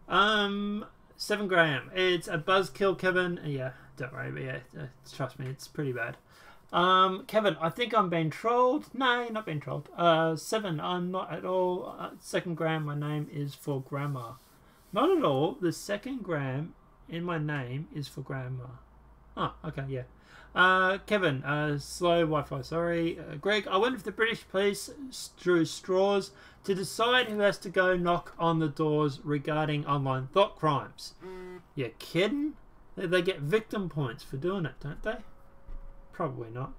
7 Graham, it's a buzzkill, Kevin. Yeah, don't worry, but yeah, trust me, it's pretty bad. Kevin, I think I'm being trolled. No, you're not being trolled. 7, I'm not at all. 2nd Graham, my name is for grammar. Not at all. The 2nd Graham in my name is for grammar. Oh, okay, yeah. Kevin, slow Wi-Fi, sorry. Greg, I wonder if the British police drew straws to decide who has to go knock on the doors regarding online thought crimes. You kidding? They get victim points for doing it, don't they? Probably not.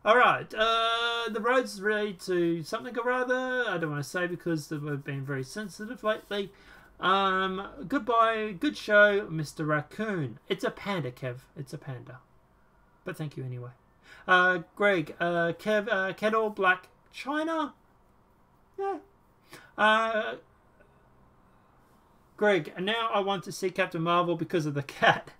Alright, the road's ready to something or other. I don't want to say because they've been very sensitive lately. Goodbye, good show, Mr. Raccoon. It's a panda, Kev. It's a panda. But thank you anyway. Greg, Kev, Kettle, Black, China? Yeah. Greg, and now I want to see Captain Marvel because of the cat.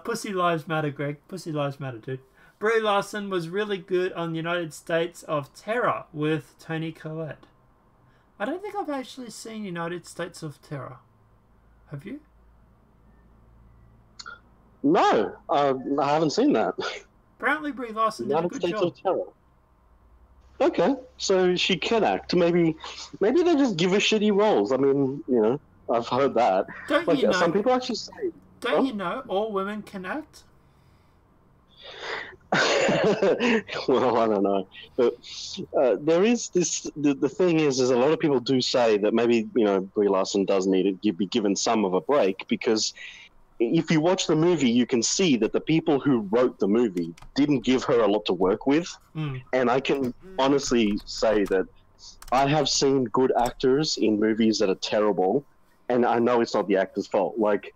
Pussy lives matter, Greg. Pussy lives matter, dude. Brie Larson was really good on United States of Terror with Toni Collette. I don't think I've actually seen United States of Terror. Have you? No, I haven't seen that. Apparently Brie Larson did a United good States job. of Terror. Okay, so she can act. Maybe they just give her shitty roles. I mean, you know, I've heard that. Don't Like, you know? some people actually say. Don't you know all women can act? Well, I don't know, but there is this. The thing is a lot of people do say that maybe, you know, Brie Larson does need to be given some of a break, because if you watch the movie, you can see that the people who wrote the movie didn't give her a lot to work with. And I can honestly say that I have seen good actors in movies that are terrible, and I know it's not the actor's fault. Like,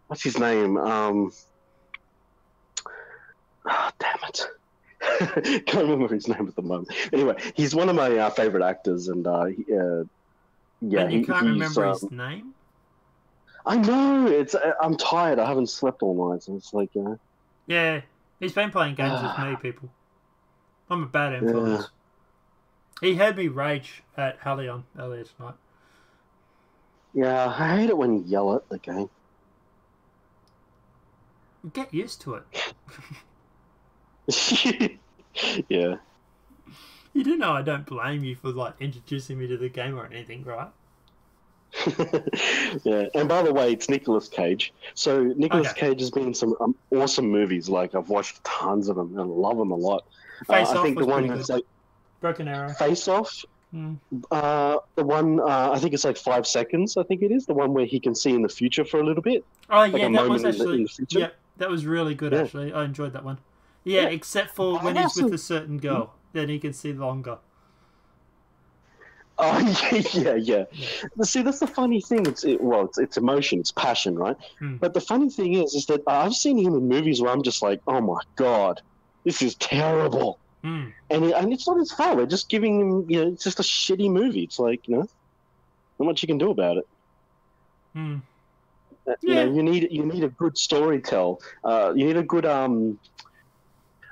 what's his name? Damn it. Can't remember his name at the moment. Anyway, he's one of my favorite actors, and yeah, And you can't remember his he's name? I know, it's. I'm tired. I haven't slept all night, so it's like, you know. Yeah, he's been playing games with me, people. I'm a bad influence. He had me rage at Halion earlier tonight. Yeah, I hate it when you yell at the game. Get used to it. Yeah. You do know I don't blame you for like introducing me to the game or anything, right? Yeah, and by the way, it's Nicolas Cage. So Nicolas Cage has been in some awesome movies. Like, I've watched tons of them and I love them a lot. Face I Off think was the one pretty that's good. like Broken Arrow. Face Off. The one I think it's like 5 seconds. I think it is the one where he can see in the future for a little bit. Oh Like yeah, a that was moment in actually the future. yeah, that was really good. Yeah. Actually, I enjoyed that one. Yeah, Yeah. except for when he's with a certain girl, then he can see longer. Oh yeah. See, that's the funny thing. It's emotion, it's passion, right? But the funny thing is that I've seen him in movies where I'm just like, oh my god, this is terrible. And it's not his fault. They're just giving him, you know, it's just a shitty movie. It's like, you know, not much you can do about it. You know, you need a good storyteller. You need a good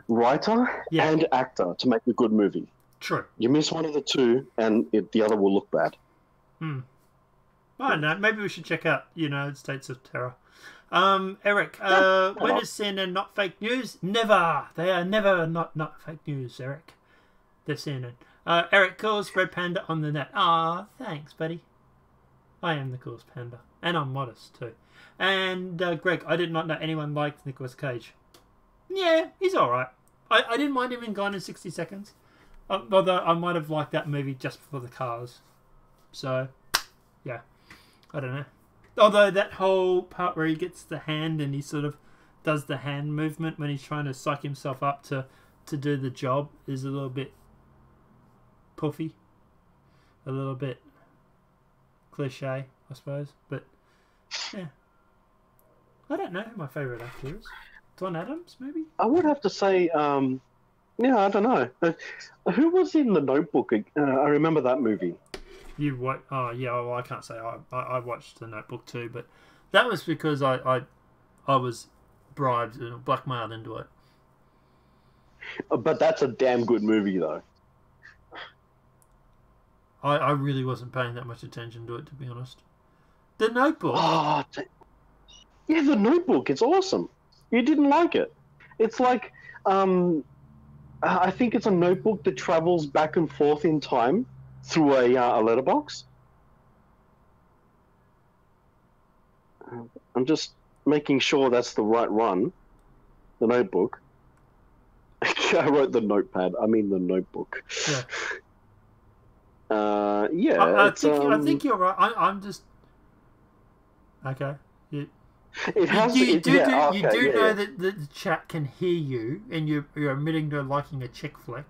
writer and actor to make a good movie. True. You miss one of the two, and the other will look bad. I don't know. Maybe we should check out United States of Terror. Eric, when is CNN not fake news? Never. They are never not fake news, Eric. They're CNN. Eric calls Red Panda on the net. Ah, thanks, buddy. I am the coolest panda. And I'm modest, too. And, Greg, I did not know anyone liked Nicolas Cage. Yeah, he's alright. I didn't mind him in Gone in 60 Seconds. Although I might have liked that movie just for the cars. So, yeah. I don't know. Although that whole part where he gets the hand and he sort of does the hand movement when he's trying to psych himself up to do the job is a little bit puffy. A little bit cliche, I suppose. But, yeah. I don't know who my favourite actor is. Don Adams, maybe? I would have to say, yeah, I don't know. Who was in The Notebook? I remember that movie. You what? Oh yeah. Well, I can't say I watched The Notebook too, but that was because I was bribed and blackmailed into it. But that's a damn good movie, though. I really wasn't paying that much attention to it, to be honest. The Notebook. Oh, yeah, The Notebook. It's awesome. You didn't like it. It's like, I think it's a notebook that travels back and forth in time through a letterbox. I'm just making sure that's the right one. The Notebook. I wrote the notepad. I mean the Notebook. Yeah. Yeah. I think you're right. I'm just okay. It has. You do know yeah. that the chat can hear you, and you're admitting to liking a chick flick.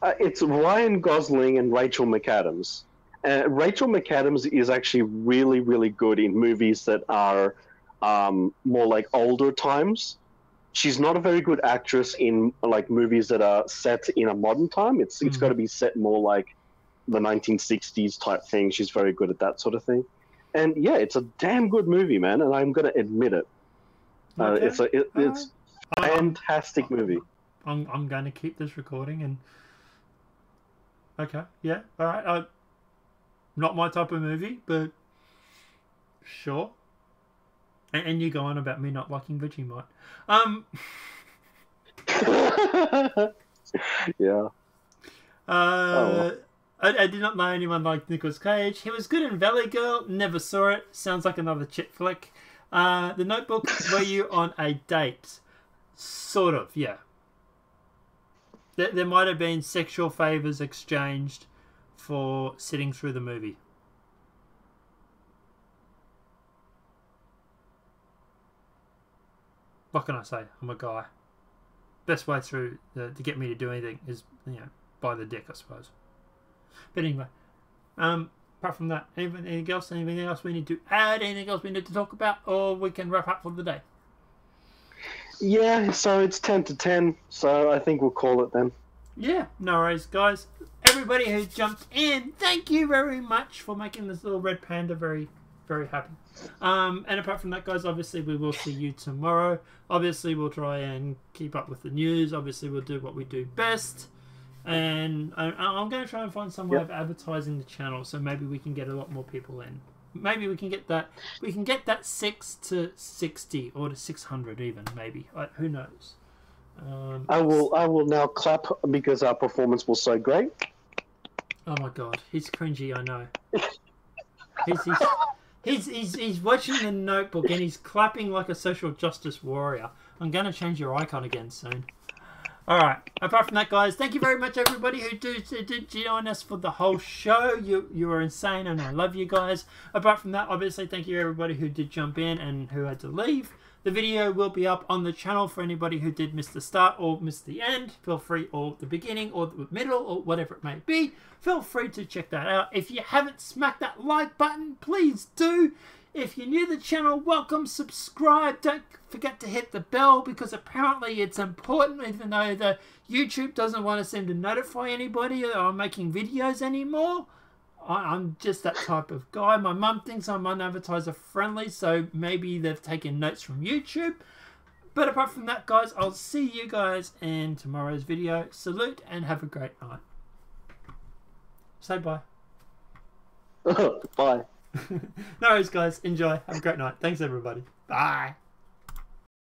It's Ryan Gosling and Rachel McAdams. Rachel McAdams is actually really, really good in movies that are more like older times. she's not a very good actress in like movies that are set in a modern time. It's got to be set more like the 1960s type thing. She's very good at that sort of thing. And yeah, it's a damn good movie, man, and I'm going to admit it. Okay. It's a fantastic movie. I'm going to keep this recording and... Okay, yeah, alright. Not my type of movie, but sure. And you go on about me not liking Vegemite. Yeah. I did not know anyone liked Nicolas Cage. He was good in Valley Girl. Never saw it. Sounds like another chit flick. The Notebook. Were you on a date? Sort of. Yeah. There might have been sexual favors exchanged for sitting through the movie. What can I say? I'm a guy. Best way through to get me to do anything is, by the dick, I suppose. But anyway, apart from that, anything else? Anything else we need to add? Anything else we need to talk about? Or we can wrap up for the day? Yeah, so it's 10 to 10, so I think we'll call it then. Yeah, no worries, guys. Everybody who jumped in, thank you very much for making this little red panda very, very happy. And apart from that, guys, obviously we will see you tomorrow. Obviously we'll try and keep up with the news. Obviously we'll do what we do best. And I'm going to try and find some way of advertising the channel, so maybe we can get a lot more people in. Maybe we can get that. We can get that 6 to 60 or to 600 even. Maybe. Who knows? I will now clap because our performance was so great. Oh my god, he's cringy. I know. He's watching The Notebook and he's clapping like a social justice warrior. I'm going to change your icon again soon. Alright, apart from that, guys, thank you very much, everybody who did join us for the whole show. You were insane, and I love you guys. Apart from that, obviously, thank you, everybody who did jump in and who had to leave. The video will be up on the channel for anybody who did miss the start or miss the end. Feel free, or the beginning, or the middle, or whatever it may be. Feel free to check that out. If you haven't smacked that like button, please do. If you're new to the channel, welcome, subscribe. Don't forget to hit the bell because apparently it's important, even though the YouTube doesn't want to seem to notify anybody that I'm making videos anymore. I'm just that type of guy. My mum thinks I'm unadvertiser friendly, so maybe they've taken notes from YouTube. But apart from that, guys, I'll see you guys in tomorrow's video. Salute and have a great night. Say bye. Bye. No worries, guys. Enjoy. Have a great night. Thanks, everybody. Bye.